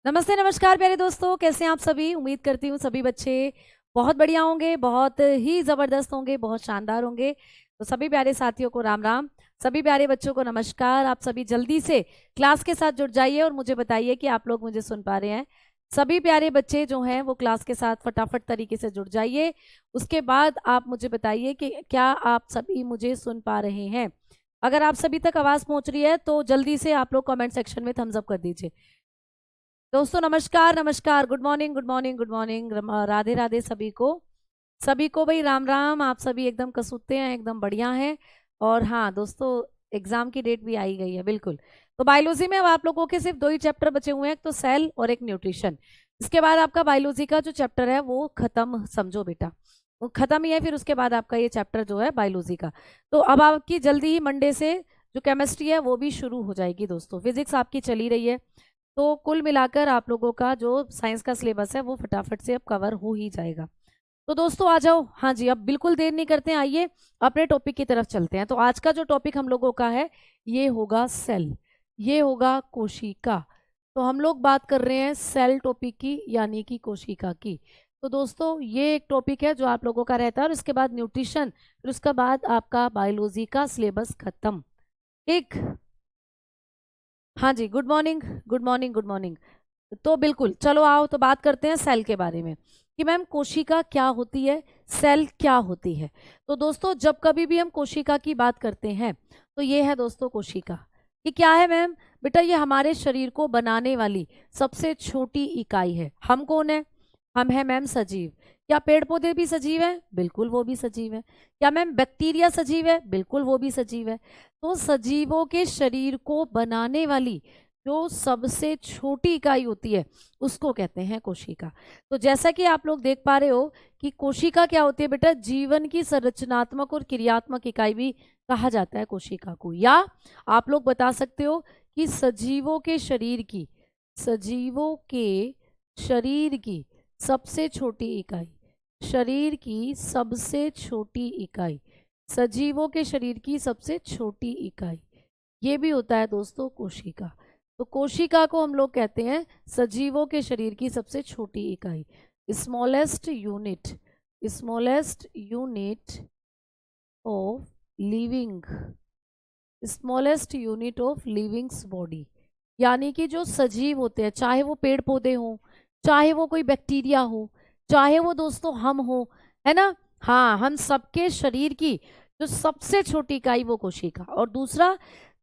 नमस्ते नमस्कार प्यारे दोस्तों, कैसे हैं आप सभी। उम्मीद करती हूँ सभी बच्चे बहुत बढ़िया होंगे, बहुत ही ज़बरदस्त होंगे, बहुत शानदार होंगे। तो सभी प्यारे साथियों को राम राम, सभी प्यारे बच्चों को नमस्कार। आप सभी जल्दी से क्लास के साथ जुड़ जाइए और मुझे बताइए कि आप लोग मुझे सुन पा रहे हैं। सभी प्यारे बच्चे जो हैं वो क्लास के साथ फटाफट तरीके से जुड़ जाइए। उसके बाद आप मुझे बताइए कि क्या आप सभी मुझे सुन पा रहे हैं। अगर आप सभी तक आवाज़ पहुँच रही है तो जल्दी से आप लोग कमेंट सेक्शन में थम्स अप कर दीजिए। दोस्तों नमस्कार नमस्कार, good morning good morning good morning, Radhe Radhe सभी को भाई राम राम। आप सभी एकदम कसूते हैं, एकदम बढ़िया हैं। और हाँ दोस्तों, एग्जाम की डेट भी आई गई है बिल्कुल। तो बायोलॉजी में अब आप लोगों के सिर्फ 2 ही चैप्टर बचे हुए हैं, एक तो सेल और एक न्यूट्रिशन। इसके बाद आपका बायोलॉजी का जो चैप्टर है वो खत्म समझो बेटा, वो खत्म ही है। फिर उसके बाद आपका ये चैप्टर जो है बायोलॉजी का, तो अब आपकी जल्दी ही मंडे से जो केमिस्ट्री है वो भी शुरू हो जाएगी दोस्तों। फिजिक्स आपकी चली रही है, तो कुल मिलाकर आप लोगों का जो साइंस का सिलेबस है वो फटाफट से अब कवर हो ही जाएगा। तो दोस्तों आ जाओ, हाँ जी, अब बिल्कुल देर नहीं करते हैं, आइए अपने टॉपिक की तरफ चलते हैं। तो आज का जो टॉपिक हम लोगों का है ये होगा सेल, ये होगा कोशिका। तो हम लोग बात कर रहे हैं सेल टॉपिक की, यानी कि कोशिका की। तो दोस्तों ये एक टॉपिक है जो आप लोगों का रहता है, और उसके बाद न्यूट्रिशन, फिर उसके बाद आपका बायोलॉजी का सिलेबस खत्म। ठीक, हाँ जी, good morning good morning good morning. तो बिल्कुल चलो आओ, तो बात करते हैं सेल के बारे में कि मैम कोशिका क्या होती है, सेल क्या होती है। तो दोस्तों जब कभी भी हम कोशिका की बात करते हैं तो ये है दोस्तों कोशिका। ये क्या है मैम? बेटा ये हमारे शरीर को बनाने वाली सबसे छोटी इकाई है। हम कौन है? हम है मैम सजीव। क्या पेड़ पौधे भी सजीव हैं? बिल्कुल वो भी सजीव है। क्या मैम बैक्टीरिया सजीव है? बिल्कुल वो भी सजीव है। तो सजीवों के शरीर को बनाने वाली जो सबसे छोटी इकाई होती है उसको कहते हैं कोशिका। तो जैसा कि आप लोग देख पा रहे हो कि कोशिका क्या होती है बेटा, जीवन की संरचनात्मक और क्रियात्मक इकाई भी कहा जाता है कोशिका को। या आप लोग बता सकते हो कि सजीवों के शरीर की सबसे छोटी इकाई, शरीर की सबसे छोटी इकाई, सजीवों के शरीर की सबसे छोटी इकाई, ये भी होता है दोस्तों कोशिका। तो कोशिका को हम लोग कहते हैं सजीवों के शरीर की सबसे छोटी इकाई, smallest unit, smallest unit of living, smallest unit of livings body. यानी कि जो सजीव होते हैं, चाहे वो पेड़ पौधे हों, चाहे वो कोई बैक्टीरिया हो, चाहे वो दोस्तों हम हो, है ना। हाँ, हम सबके शरीर की जो सबसे छोटी इकाई वो कोशिका, और दूसरा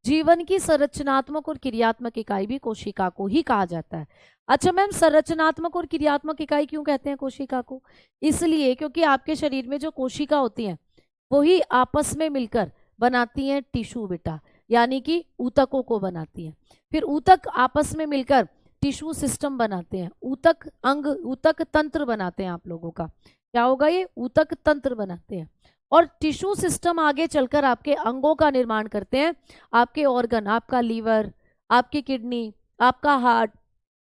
जीवन की संरचनात्मक और क्रियात्मक इकाई भी कोशिका को ही कहा जाता है। अच्छा मैम, संरचनात्मक और क्रियात्मक इकाई क्यों कहते हैं कोशिका को? इसलिए क्योंकि आपके शरीर में जो कोशिका होती हैं वही आपस में मिलकर बनाती हैं टिश्यू बेटा, यानी कि ऊतकों को बनाती हैं। फिर ऊतक आपस में मिलकर टिश्यू सिस्टम बनाते हैं, ऊतक अंग, ऊतक तंत्र बनाते हैं। आप लोगों का क्या होगा? ये ऊतक तंत्र बनाते हैं। और टिश्यू सिस्टम आगे चलकर आपके अंगों का निर्माण करते हैं। आपके ऑर्गन, आपका लीवर, आपकी किडनी, आपका हार्ट,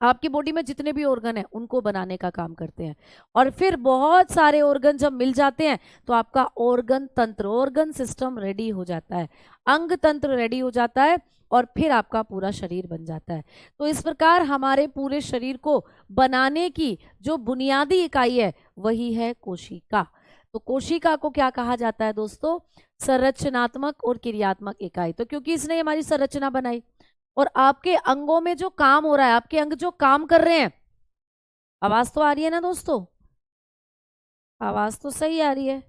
आपकी बॉडी में जितने भी ऑर्गन हैं उनको बनाने का काम करते हैं। और फिर बहुत सारे ऑर्गन जब मिल जाते हैं तो आपका ऑर्गन तंत्र, ऑर्गन सिस्टम रेडी हो जाता है, अंग तंत्र रेडी हो जाता है, और फिर आपका पूरा शरीर बन जाता है। तो इस प्रकार हमारे पूरे शरीर को बनाने की जो बुनियादी इकाई है वही है कोशिका। तो कोशिका को क्या कहा जाता है दोस्तों? संरचनात्मक और क्रियात्मक इकाई। तो क्योंकि इसने हमारी संरचना बनाई, और आपके अंगों में जो काम हो रहा है, आपके अंग जो काम कर रहे हैं, आवाज तो आ रही है ना दोस्तों? आवाज तो सही आ रही है।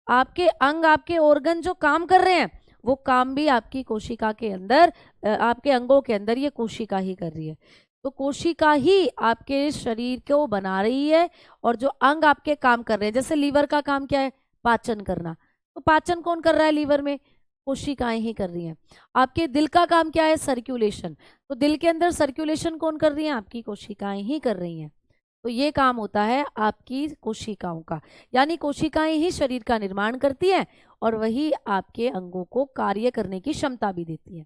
आपके अंग, आपके ऑर्गन जो काम कर रहे हैं वो काम भी आपकी कोशिका के अंदर, आपके अंगों के अंदर ये कोशिका ही कर रही है। तो कोशिका ही आपके शरीर को बना रही है, और जो अंग आपके काम कर रहे हैं, जैसे लीवर का काम क्या है? पाचन करना। तो पाचन कौन कर रहा है लीवर में? कोशिकाएं ही कर रही हैं। आपके दिल का काम क्या है? सर्कुलेशन। तो दिल के अंदर सर्कुलेशन कौन कर रही है? आपकी कोशिकाएं ही कर रही हैं। तो ये काम होता है आपकी कोशिकाओं का, यानी कोशिकाएं ही शरीर का निर्माण करती हैं, और वही आपके अंगों को कार्य करने की क्षमता भी देती है।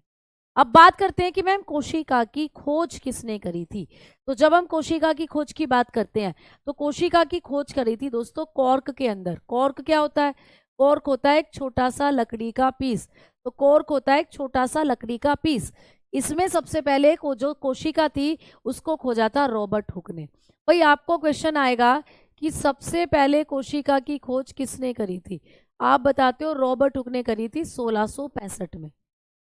अब बात करते हैं कि मैम कोशिका की खोज किसने करी थी। तो जब हम कोशिका की खोज की बात करते हैं तो कोशिका की खोज करी थी दोस्तों कॉर्क के अंदर। कॉर्क क्या होता है? कॉर्क होता है एक छोटा सा लकड़ी का पीस। तो कॉर्क होता है एक छोटा सा लकड़ी का पीस। इसमें सबसे पहले जो कोशिका थी उसको खोजा था रॉबर्ट हुक ने। भाई आपको क्वेश्चन आएगा कि सबसे पहले कोशिका की खोज किसने करी थी? आप बताते हो रॉबर्ट हुक ने करी थी 1665 में,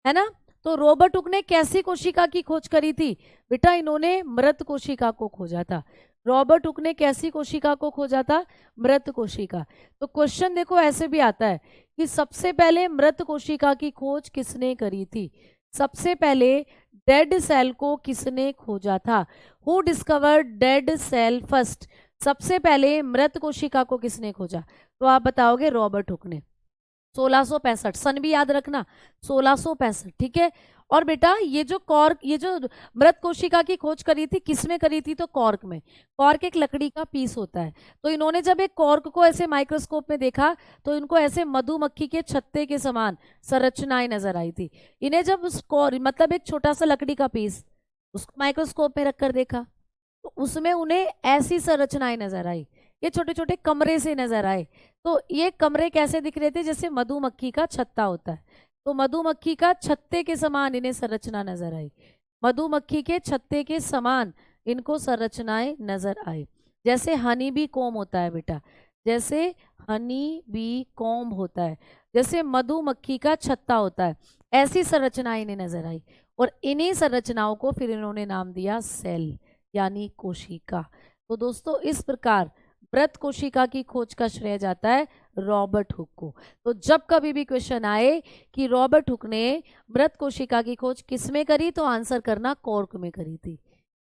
है ना। तो रॉबर्ट हुक ने कैसी कोशिका की खोज करी थी? बेटा इन्होंने मृत कोशिका को खोजा था। रॉबर्ट हुक ने कैसी कोशिका को खोजा था? मृत कोशिका। तो क्वेश्चन देखो ऐसे भी आता है कि सबसे पहले मृत कोशिका की खोज किसने करी थी? सबसे पहले डेड सेल को किसने खोजा था? Who discovered dead cell first? सबसे पहले मृत कोशिका को किसने खोजा? तो आप बताओगे रॉबर्ट हुक ने। 1665 सन भी याद रखना, 1665, ठीक है। और बेटा ये जो मृत कोशिका की खोज करी थी किसमें करी थी? तो कॉर्क में। कॉर्क एक लकड़ी का पीस होता है। तो इन्होंने जब एक कॉर्क को ऐसे माइक्रोस्कोप में देखा तो इनको ऐसे मधुमक्खी के छत्ते के समान संरचनाएं नजर आई थी। इन्हें जब उस मतलब एक छोटा सा लकड़ी का पीस उसको माइक्रोस्कोप में रखकर देखा तो उसमें उन्हें ऐसी संरचनाएं नजर आई, ये छोटे छोटे कमरे से नजर आए। तो ये कमरे कैसे दिख रहे थे? जैसे मधुमक्खी का छत्ता होता है, तो मधुमक्खी का छत्ते के समान इन्हें संरचना नजर आई। मधुमक्खी के छत्ते के समान इनको संरचनाएं नजर आई। जैसे हनी बी कॉम होता है बेटा, जैसे हनी बी कॉम होता है, जैसे मधुमक्खी का छत्ता होता है, ऐसी संरचनाएं इन्हें नजर आई। और इन्हीं संरचनाओं को फिर इन्होंने नाम दिया सेल, यानी कोशिका। तो दोस्तों इस प्रकार मृत कोशिका की खोज का श्रेय जाता है रॉबर्ट हुक को। तो जब कभी भी क्वेश्चन आए कि रॉबर्ट हुक ने मृत कोशिका की खोज किस में करी, तो आंसर करना कॉर्क में करी थी।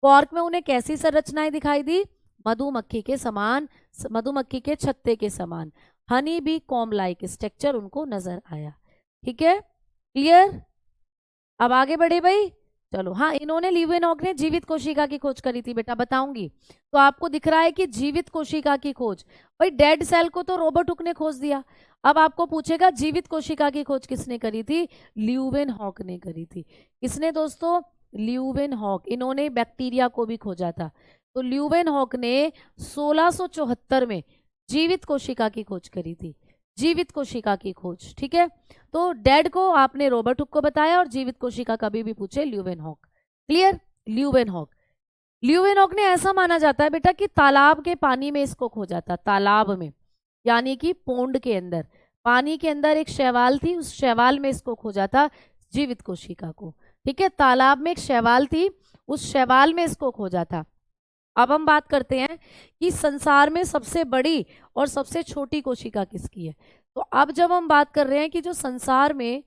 कॉर्क में उन्हें कैसी संरचनाएं दिखाई दी? मधुमक्खी के समान, मधुमक्खी के छत्ते के समान, honey bee com like structure उनको नजर आया। ठीक है, क्लियर? अब आगे बढ़े भाई, चलो। हाँ, इन्होंने ल्यूवेनहॉक ने जीवित कोशिका की खोज करी थी बेटा, बताऊंगी। तो आपको दिख रहा है कि जीवित कोशिका की खोज, भाई डेड सेल को तो रॉबर्ट हुक ने खोज दिया। अब आपको पूछेगा जीवित कोशिका की खोज किसने करी थी? ल्यूवेनहॉक ने करी थी। किसने दोस्तों? ल्यूवेनहॉक। इन्होंने बैक्टीरिया को भी खोजा था। तो ल्यूवेनहॉक ने 1674 में जीवित कोशिका की खोज करी थी, जीवित कोशिका की खोज। ठीक है, तो डेड को आपने रॉबर्ट हुक को बताया और जीवित कोशिका कभी भी पूछे ल्यूवेनहॉक। क्लियर? ल्यूवेनहॉक। ल्यूवेनहॉक ने ऐसा माना जाता है बेटा कि तालाब के पानी में इसको खोजा था, तालाब में, यानी कि पोंड के अंदर, पानी के अंदर एक शैवाल थी, उस शैवाल में इसको खोजा था जीवित कोशिका को। ठीक है, तालाब में एक शैवाल थी, उस शैवाल में इसको खोजा था। अब हम बात करते हैं कि संसार में सबसे बड़ी और सबसे छोटी कोशिका किसकी है। तो अब जब हम बात कर रहे हैं कि जो संसार में,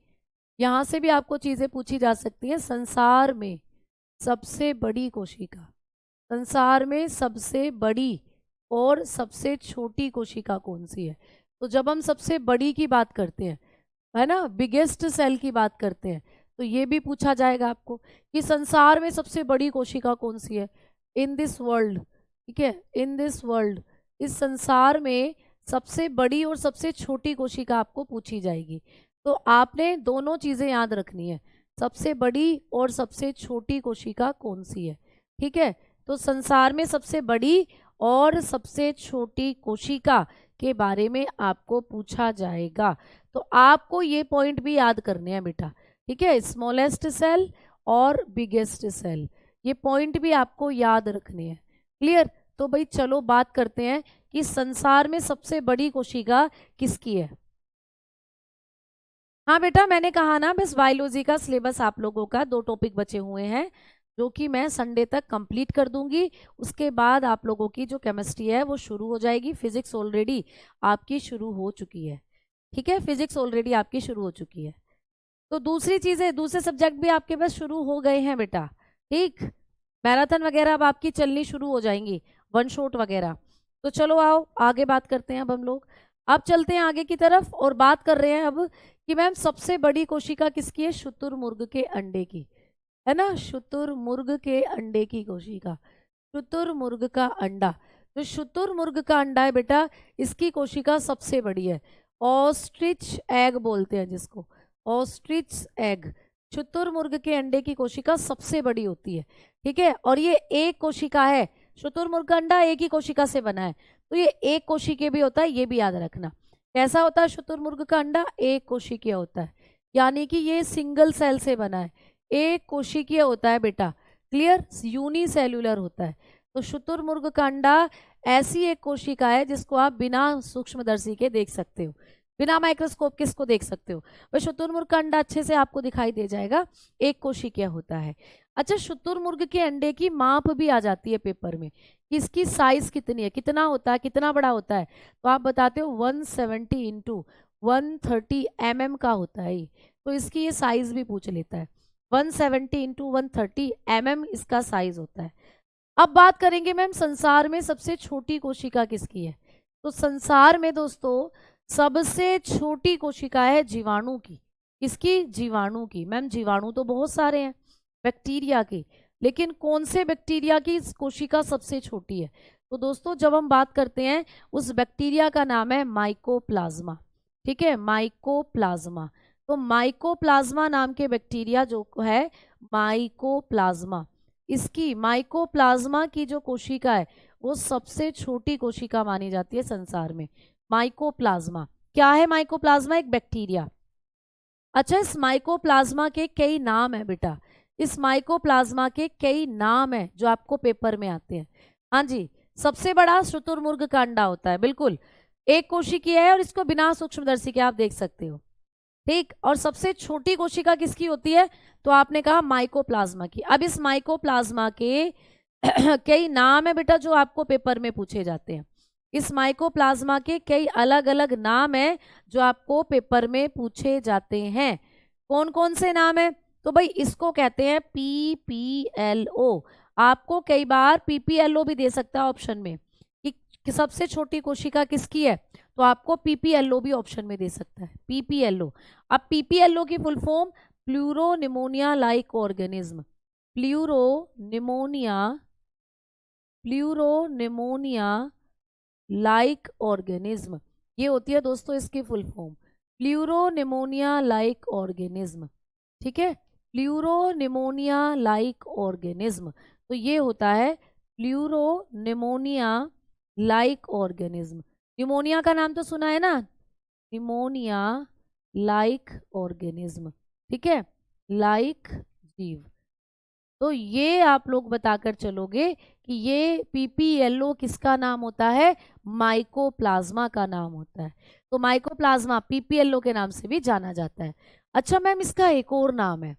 यहां से भी आपको चीजें पूछी जा सकती हैं, संसार में सबसे बड़ी कोशिका, संसार में सबसे बड़ी और सबसे छोटी कोशिका कौन सी है? तो जब हम सबसे बड़ी की बात करते हैं, है ना, बिगेस्ट सेल की बात करते हैं, तो ये भी पूछा जाएगा आपको कि संसार में सबसे बड़ी कोशिका कौन सी है इन दिस वर्ल्ड। ठीक है, इन दिस वर्ल्ड, इस संसार में सबसे बड़ी और सबसे छोटी कोशिका आपको पूछी जाएगी। तो आपने दोनों चीजें याद रखनी है, सबसे बड़ी और सबसे छोटी कोशिका कौन सी है। ठीक है, तो संसार में सबसे बड़ी और सबसे छोटी कोशिका के बारे में आपको पूछा जाएगा। तो आपको ये पॉइंट भी याद करने हैं बेटा। ठीक है, स्मॉलेस्ट सेल और बिगेस्ट सेल, ये पॉइंट भी आपको याद रखने हैं। क्लियर? तो भाई चलो बात करते हैं कि संसार में सबसे बड़ी कोशिका किसकी है। हाँ बेटा, मैंने कहा ना, बस बायोलॉजी का सिलेबस आप लोगों का 2 टॉपिक बचे हुए हैं जो कि मैं संडे तक कंप्लीट कर दूंगी। उसके बाद आप लोगों की जो केमिस्ट्री है वो शुरू हो जाएगी। फिजिक्स ऑलरेडी आपकी शुरू हो चुकी है। ठीक है, फिजिक्स ऑलरेडी आपकी शुरू हो चुकी है। तो दूसरी चीजें, दूसरे सब्जेक्ट भी आपके पास शुरू हो गए हैं बेटा। ठीक, मैराथन वगैरह अब आपकी चलनी शुरू हो जाएंगी, वन शॉट वगैरह। तो चलो आओ आगे बात करते हैं। अब हम लोग अब चलते हैं आगे की तरफ और बात कर रहे हैं अब कि मैम सबसे बड़ी कोशिका किसकी है? शुतुरमुर्ग के अंडे की, है ना, शुतुरमुर्ग के अंडे की कोशिका, शुतुरमुर्ग का अंडा। जो शुतुरमुर्ग का अंडा है बेटा, इसकी कोशिका सबसे बड़ी है। ऑस्ट्रिच एग बोलते हैं जिसको, ऑस्ट्रिच एग। शुतुरमुर्ग के अंडे की कोशिका सबसे बड़ी होती है। ठीक है, और ये एक कोशिका है, शुतुरमुर्ग का अंडा एक ही कोशिका से बना है, तो ये एक कोशिकीय भी होता है, ये भी याद रखना। कैसा होता है शुतुरमुर्ग का अंडा? एक कोशिकीय होता है, यानी कि ये सिंगल सेल से बना है, एक कोशिकीय होता है बेटा, क्लियर, यूनिसेल्युलर होता है। तो शुतुरमुर्ग का अंडा ऐसी एक कोशिका है जिसको आप बिना सूक्ष्मदर्शी के देख सकते हो, बिना माइक्रोस्कोप के इसको देख सकते हो। वह शुतुरमुर्ग का अंडा अच्छे से आपको दिखाई दे जाएगा, एक कोशिकीय होता है। अच्छा, शुतुरमुर्ग के अंडे की माप भी आ जाती है पेपर में कि इसकी साइज कितनी है, कितना होता है, कितना बड़ा होता है। तो आप बताते हो 170 इंटू 130 mm का होता है, तो इसकी ये साइज भी पूछ लेता है। 170 इंटू 130 mm इसका साइज होता है। अब बात करेंगे मैम संसार में सबसे छोटी कोशिका किसकी है। तो संसार में दोस्तों सबसे छोटी कोशिका है जीवाणु की। किसकी? जीवाणु की। मैम जीवाणु तो बहुत सारे हैं, बैक्टीरिया की, लेकिन कौन से बैक्टीरिया की कोशिका सबसे छोटी है? तो दोस्तों जब हम बात करते हैं उस बैक्टीरिया का नाम है माइकोप्लाज्मा। ठीक है, माइकोप्लाज्मा। तो माइकोप्लाज्मा नाम के बैक्टीरिया जो है माइकोप्लाज्मा, इसकी माइकोप्लाज्मा की जो कोशिका है वो सबसे छोटी कोशिका मानी जाती है संसार में। माइकोप्लाज्मा क्या है? माइकोप्लाज्मा एक बैक्टीरिया। अच्छा, इस माइकोप्लाज्मा के कई नाम है बेटा, इस माइकोप्लाज्मा के कई नाम है जो आपको पेपर में आते हैं। हाँ जी, सबसे बड़ा शुतुरमुर्ग का अंडा होता है, बिल्कुल एक कोशिकीय है और इसको बिना सूक्ष्मदर्शी के आप देख सकते हो। ठीक, और सबसे छोटी कोशिका किसकी होती है? तो आपने कहा माइकोप्लाज्मा की। अब इस माइकोप्लाज्मा के कई नाम है बेटा जो आपको पेपर में पूछे जाते हैं। इस माइकोप्लाज्मा के कई अलग अलग नाम है जो आपको पेपर में पूछे जाते हैं। कौन कौन से नाम है? तो भाई इसको कहते हैं PPLO। आपको कई बार PPLO भी दे सकता है ऑप्शन में कि सबसे छोटी कोशिका किसकी है, तो आपको PPLO भी ऑप्शन में दे सकता है, PPLO। अब PPLO की full form pleuropneumonia like organism, pleuropneumonia like organism, ये होती है दोस्तों इसकी full form, pleuropneumonia like organism. ठीक है, प्लूरोनिमोनिया लाइक ऑर्गेनिज्म, तो ये होता है प्लूरोनिमोनिया लाइक ऑर्गेनिज्म। निमोनिया का नाम तो सुना है ना, निमोनिया लाइक ऑर्गेनिज्म। ठीक है, लाइक जीव। तो ये आप लोग बताकर चलोगे कि ये PPLO किसका नाम होता है? माइकोप्लाज्मा का नाम होता है। तो माइकोप्लाज्मा PPLO के नाम से भी जाना जाता है। अच्छा मैम, इसका एक और नाम है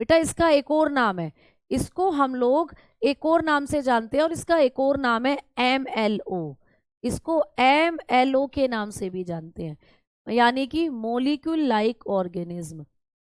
बेटा, इसका एक और नाम है, इसको हम लोग एक और नाम से जानते हैं और इसका एक और नाम है MLO। इसको MLO के नाम से भी जानते हैं, यानी कि molecule like organism,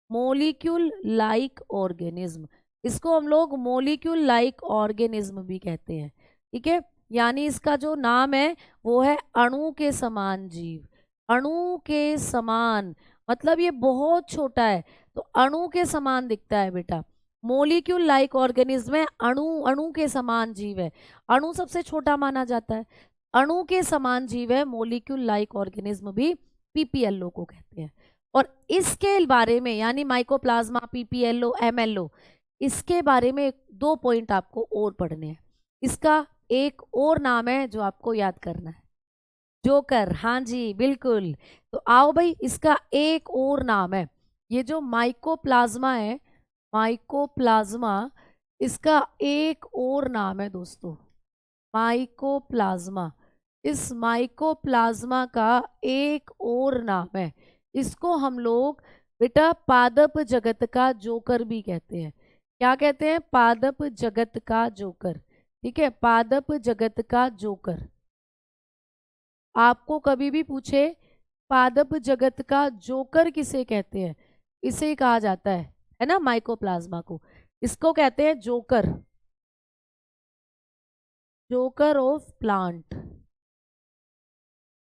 molecule like organism. इसको हम लोग मोलिक्यूल लाइक ऑर्गेनिज्म भी कहते हैं। ठीक है, यानी इसका जो नाम है वो है अणु के समान जीव। अणु के समान मतलब ये बहुत छोटा है, तो अणु के समान दिखता है बेटा। मोलिक्यूल लाइक ऑर्गेनिज्म है, अणु अणु के समान जीव है। अणु सबसे छोटा माना जाता है, अणु के समान जीव है, मोलिक्यूल लाइक ऑर्गेनिज्म भी PPLO को कहते हैं। और इसके बारे में यानी माइकोप्लाज्मा, PPLO, MLO, इसके बारे में 2 पॉइंट आपको और पढ़ने हैं। इसका एक और नाम है जो आपको याद करना है, जोकर। हाँ जी बिल्कुल, तो आओ भाई, इसका एक और नाम है, ये जो माइकोप्लाज्मा है, माइकोप्लाज्मा, इसका एक और नाम है दोस्तों, माइकोप्लाज्मा। इस माइकोप्लाज्मा का एक और नाम है, इसको हम लोग बेटा पादप जगत का जोकर भी कहते हैं। क्या कहते हैं? पादप जगत का जोकर। ठीक है, पादप जगत का जोकर। आपको कभी भी पूछे पादप जगत का जोकर किसे कहते हैं, इसे ही कहा जाता है ना, माइकोप्लाज्मा को। इसको कहते हैं joker, joker of plant,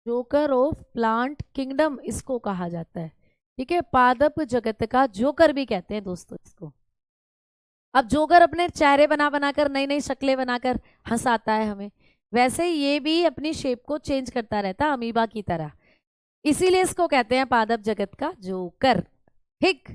joker of plant kingdom इसको कहा जाता है। ठीक है, पादप जगत का जोकर भी कहते हैं दोस्तों इसको। अब जोकर अपने चेहरे बना बनाकर, नई नई शक्लें बनाकर हंसाता है हमें, वैसे ही ये भी अपनी शेप को चेंज करता रहता है अमीबा की तरह, इसीलिए इसको कहते हैं पादप जगत का जोकर। ठीक,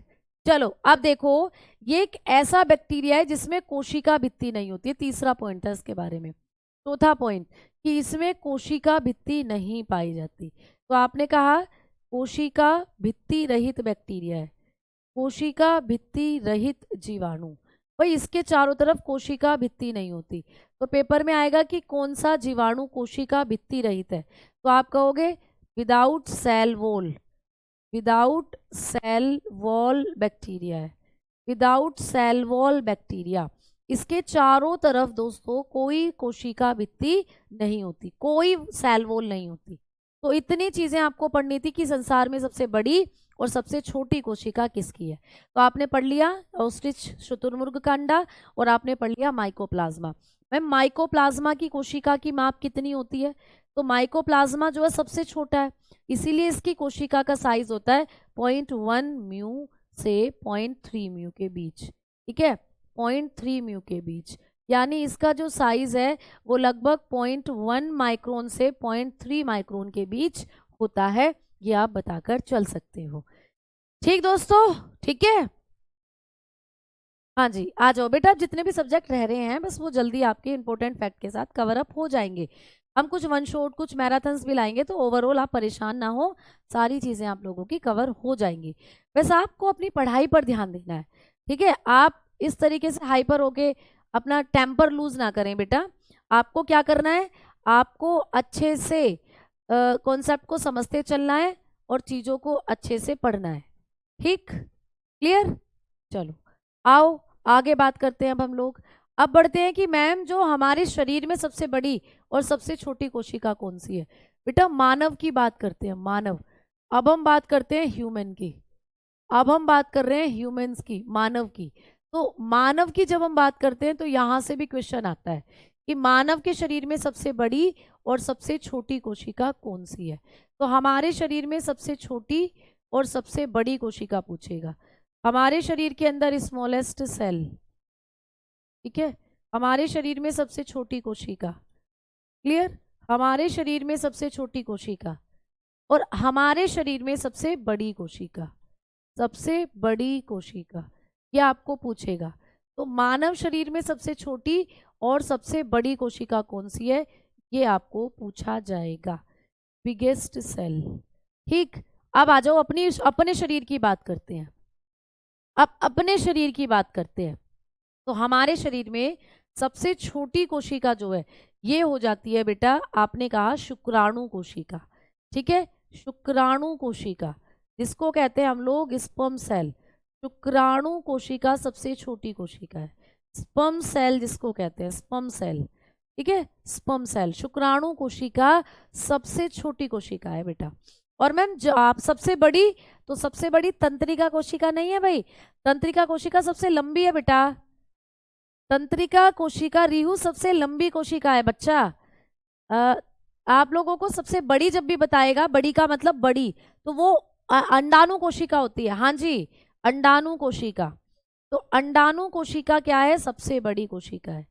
चलो अब देखो, ये एक ऐसा बैक्टीरिया है जिसमें कोशिका भित्ति नहीं होती है, तीसरा पॉइंट है इसके बारे में। चौथा पॉइंट कि इसमें कोशिका भित्ति नहीं पाई जाती। तो आपने कहा कोशिका भित्ति रहित बैक्टीरिया है, कोशिका भित्ति रहित जीवाणु। भाई इसके चारों तरफ कोशिका भित्ति नहीं होती, तो पेपर में आएगा कि कौन सा जीवाणु कोशिका भित्ति रहित है, तो आप कहोगे without cell wall, without cell wall bacteria है, विदाउट सेल वॉल बैक्टीरिया। इसके चारों तरफ दोस्तों कोई कोशिका भित्ति नहीं होती, कोई सेल वॉल नहीं होती। तो इतनी चीजें आपको पढ़नी थी कि संसार में सबसे बड़ी और सबसे छोटी कोशिका किसकी है। तो आपने पढ़ लिया ऑस्ट्रिच शुतुरमुर्ग का अंडा और आपने पढ़ लिया माइकोप्लाज्मा। मैम माइकोप्लाज्मा की कोशिका की माप कितनी होती है, तो माइकोप्लाज्मा जो है सबसे छोटा है, इसीलिए इसकी कोशिका का साइज होता है 0.1 म्यू से 0.3 म्यू के बीच, ठीक है, 0.3 म्यू के बीच, यानी इसका जो साइज है वो लगभग 0.1 माइक्रोन से 0.3 माइक्रोन के बीच होता है, ये आप बताकर चल सकते हो। ठीक दोस्तों, ठीक है, हाँ जी, आ जाओ बेटा, जितने भी सब्जेक्ट रह रहे हैं बस वो जल्दी आपके इंपॉर्टेंट फैक्ट के साथ कवर अप हो जाएंगे। हम कुछ वन शॉट कुछ मैराथन्स भी लाएंगे, तो ओवरऑल आप परेशान ना हो, सारी चीजें आप लोगों की कवर हो जाएंगी। वैसे आपको अपनी पढ़ाई पर ध्यान देना है, ठीक है, आप इस तरीके से हाइपर होके अपना टेम्पर लूज ना करें बेटा। आपको क्या करना है, आपको अच्छे से कॉन्सेप्ट को समझते चलना है और चीजों को अच्छे से पढ़ना है, ठीक, क्लियर। चलो आओ आगे बात करते हैं। अब बढ़ते हैं कि मैम जो हमारे शरीर में सबसे बड़ी और सबसे छोटी कोशिका कौन सी है। बेटा मानव की बात करते हैं, मानव। अब हम बात करते हैं ह्यूमन की, अब हम बात कर रहे हैं ह्यूमंस की, मानव की। तो मानव की जब हम बात करते हैं तो यहां से भी क्वेश्चन आता है कि मानव के शरीर में सबसे बड़ी और सबसे छोटी कोशिका कौन सी है। तो हमारे शरीर में सबसे छोटी और सबसे बड़ी कोशिका पूछेगा। हमारे शरीर के अंदर स्मॉलेस्ट सेल, ठीक है, हमारे शरीर में सबसे छोटी कोशिका, क्लियर, हमारे शरीर में सबसे छोटी कोशिका और हमारे शरीर में सबसे बड़ी कोशिका, सबसे बड़ी कोशिका, यह आपको पूछेगा। तो मानव शरीर में सबसे छोटी और सबसे बड़ी कोशिका कौन सी है, ये आपको पूछा जाएगा, बिगेस्ट सेल, ठीक। अब आ जाओ अपने शरीर की बात करते हैं। अब अपने शरीर की बात करते हैं, तो हमारे शरीर में सबसे छोटी कोशिका जो है ये हो जाती है बेटा, आपने कहा शुक्राणु कोशिका, ठीक है, शुक्राणु कोशिका जिसको कहते हैं हम लोग स्पर्म सेल। शुक्राणु कोशिका सबसे छोटी कोशिका है, स्पर्म सेल जिसको कहते हैं, स्पर्म सेल, ठीक है, स्पर्म सेल, शुक्राणु कोशिका सबसे छोटी कोशिका है बेटा। और मैम जो आप सबसे बड़ी, तो सबसे बड़ी तंत्रिका कोशिका नहीं है भाई, तंत्रिका कोशिका सबसे लंबी है बेटा, तंत्रिका कोशिका रीहू सबसे लंबी कोशिका है बच्चा। आप लोगों को सबसे बड़ी जब भी बताएगा, बड़ी का मतलब बड़ी, तो वो अंडाणु कोशिका होती है, हाँ जी, अंडाणु कोशिका। तो अंडाणु कोशिका क्या है, सबसे बड़ी कोशिका है,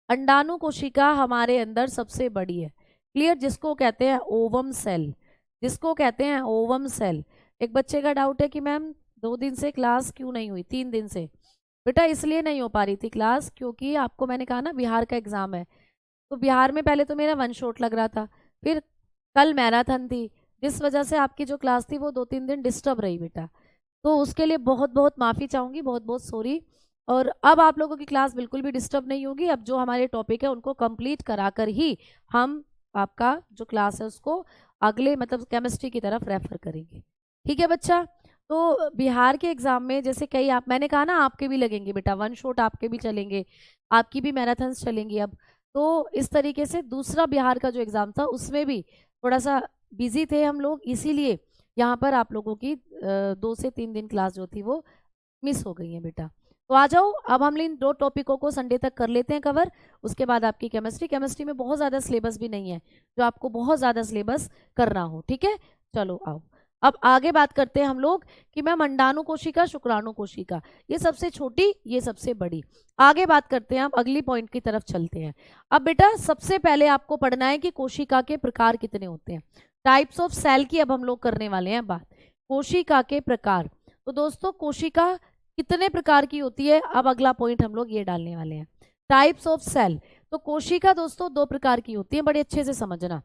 अंडाणु कोशिका हमारे अंदर सबसे बड़ी है, क्लियर, जिसको कहते हैं ओवम सेल, जिसको कहते हैं ओवम सेल। एक बच्चे का डाउट है कि मैम 2 दिन से क्लास क्यों नहीं हुई, 3 दिन से, बेटा इसलिए नहीं हो पा रही थी क्लास क्योंकि आपको मैंने कहा ना बिहार का एग्जाम है, तो बिहार में पहले तो मेरा वन शॉट लग रहा था, फिर कल मैराथन थी, जिस वजह से आपकी जो क्लास थी वो 2-3 दिन डिस्टर्ब रही बेटा, तो उसके लिए बहुत बहुत माफ़ी चाहूँगी, बहुत बहुत सॉरी। और अब आप लोगों की क्लास बिल्कुल भी डिस्टर्ब नहीं होगी, अब जो हमारे टॉपिक है उनको कंप्लीट कराकर ही हम आपका जो क्लास है उसको अगले मतलब केमिस्ट्री की तरफ रेफर करेंगे, ठीक है बच्चा। तो बिहार के एग्जाम में जैसे कई आप, मैंने कहा ना आपके भी लगेंगे बेटा, वन शॉट आपके भी चलेंगे, आपकी भी मैराथन्स चलेंगी अब, तो इस तरीके से दूसरा बिहार का जो एग्ज़ाम था उसमें भी थोड़ा सा बिजी थे हम लोग, इसीलिए यहाँ पर आप लोगों की 2 से 3 दिन क्लास जो थी वो मिस हो गई है बेटा। तो आ जाओ, अब हम इन 2 टॉपिकों को संडे तक कर लेते हैं कवर, उसके बाद आपकी केमिस्ट्री में बहुत ज़्यादा सिलेबस भी नहीं है जो आपको बहुत ज़्यादा सिलेबस करना हो, ठीक है। चलो आओ अब आगे बात करते हैं हम लोग कि मैम अंडाणु कोशिका, शुक्राणु कोशिका, ये सबसे छोटी, ये सबसे बड़ी। आगे बात करते हैं, हम अगली पॉइंट की तरफ चलते हैं। अब बेटा सबसे पहले आपको पढ़ना है कि कोशिका के प्रकार कितने होते हैं, टाइप्स ऑफ सेल की अब हम लोग करने वाले हैं बात, कोशिका के प्रकार। तो दोस्तों कोशिका कितने प्रकार की होती है, अब अगला पॉइंट हम लोग ये डालने वाले हैं, टाइप्स ऑफ सेल। तो कोशिका दोस्तों 2 प्रकार की होती है, बड़े अच्छे से समझना।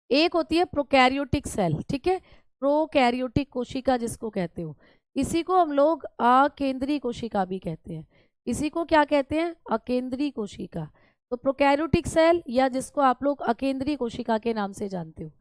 एक होती है प्रोकैरियोटिक सेल, ठीक है, प्रोकैरियोटिक कोशिका जिसको कहते हो, इसी को हम लोग अकेंद्रीय कोशिका भी कहते हैं। इसी को क्या कहते हैं? अकेंद्रीय कोशिका। तो प्रोकैरियोटिक सेल या जिसको आप लोग अकेंद्रीय कोशिका के नाम से जानते हो।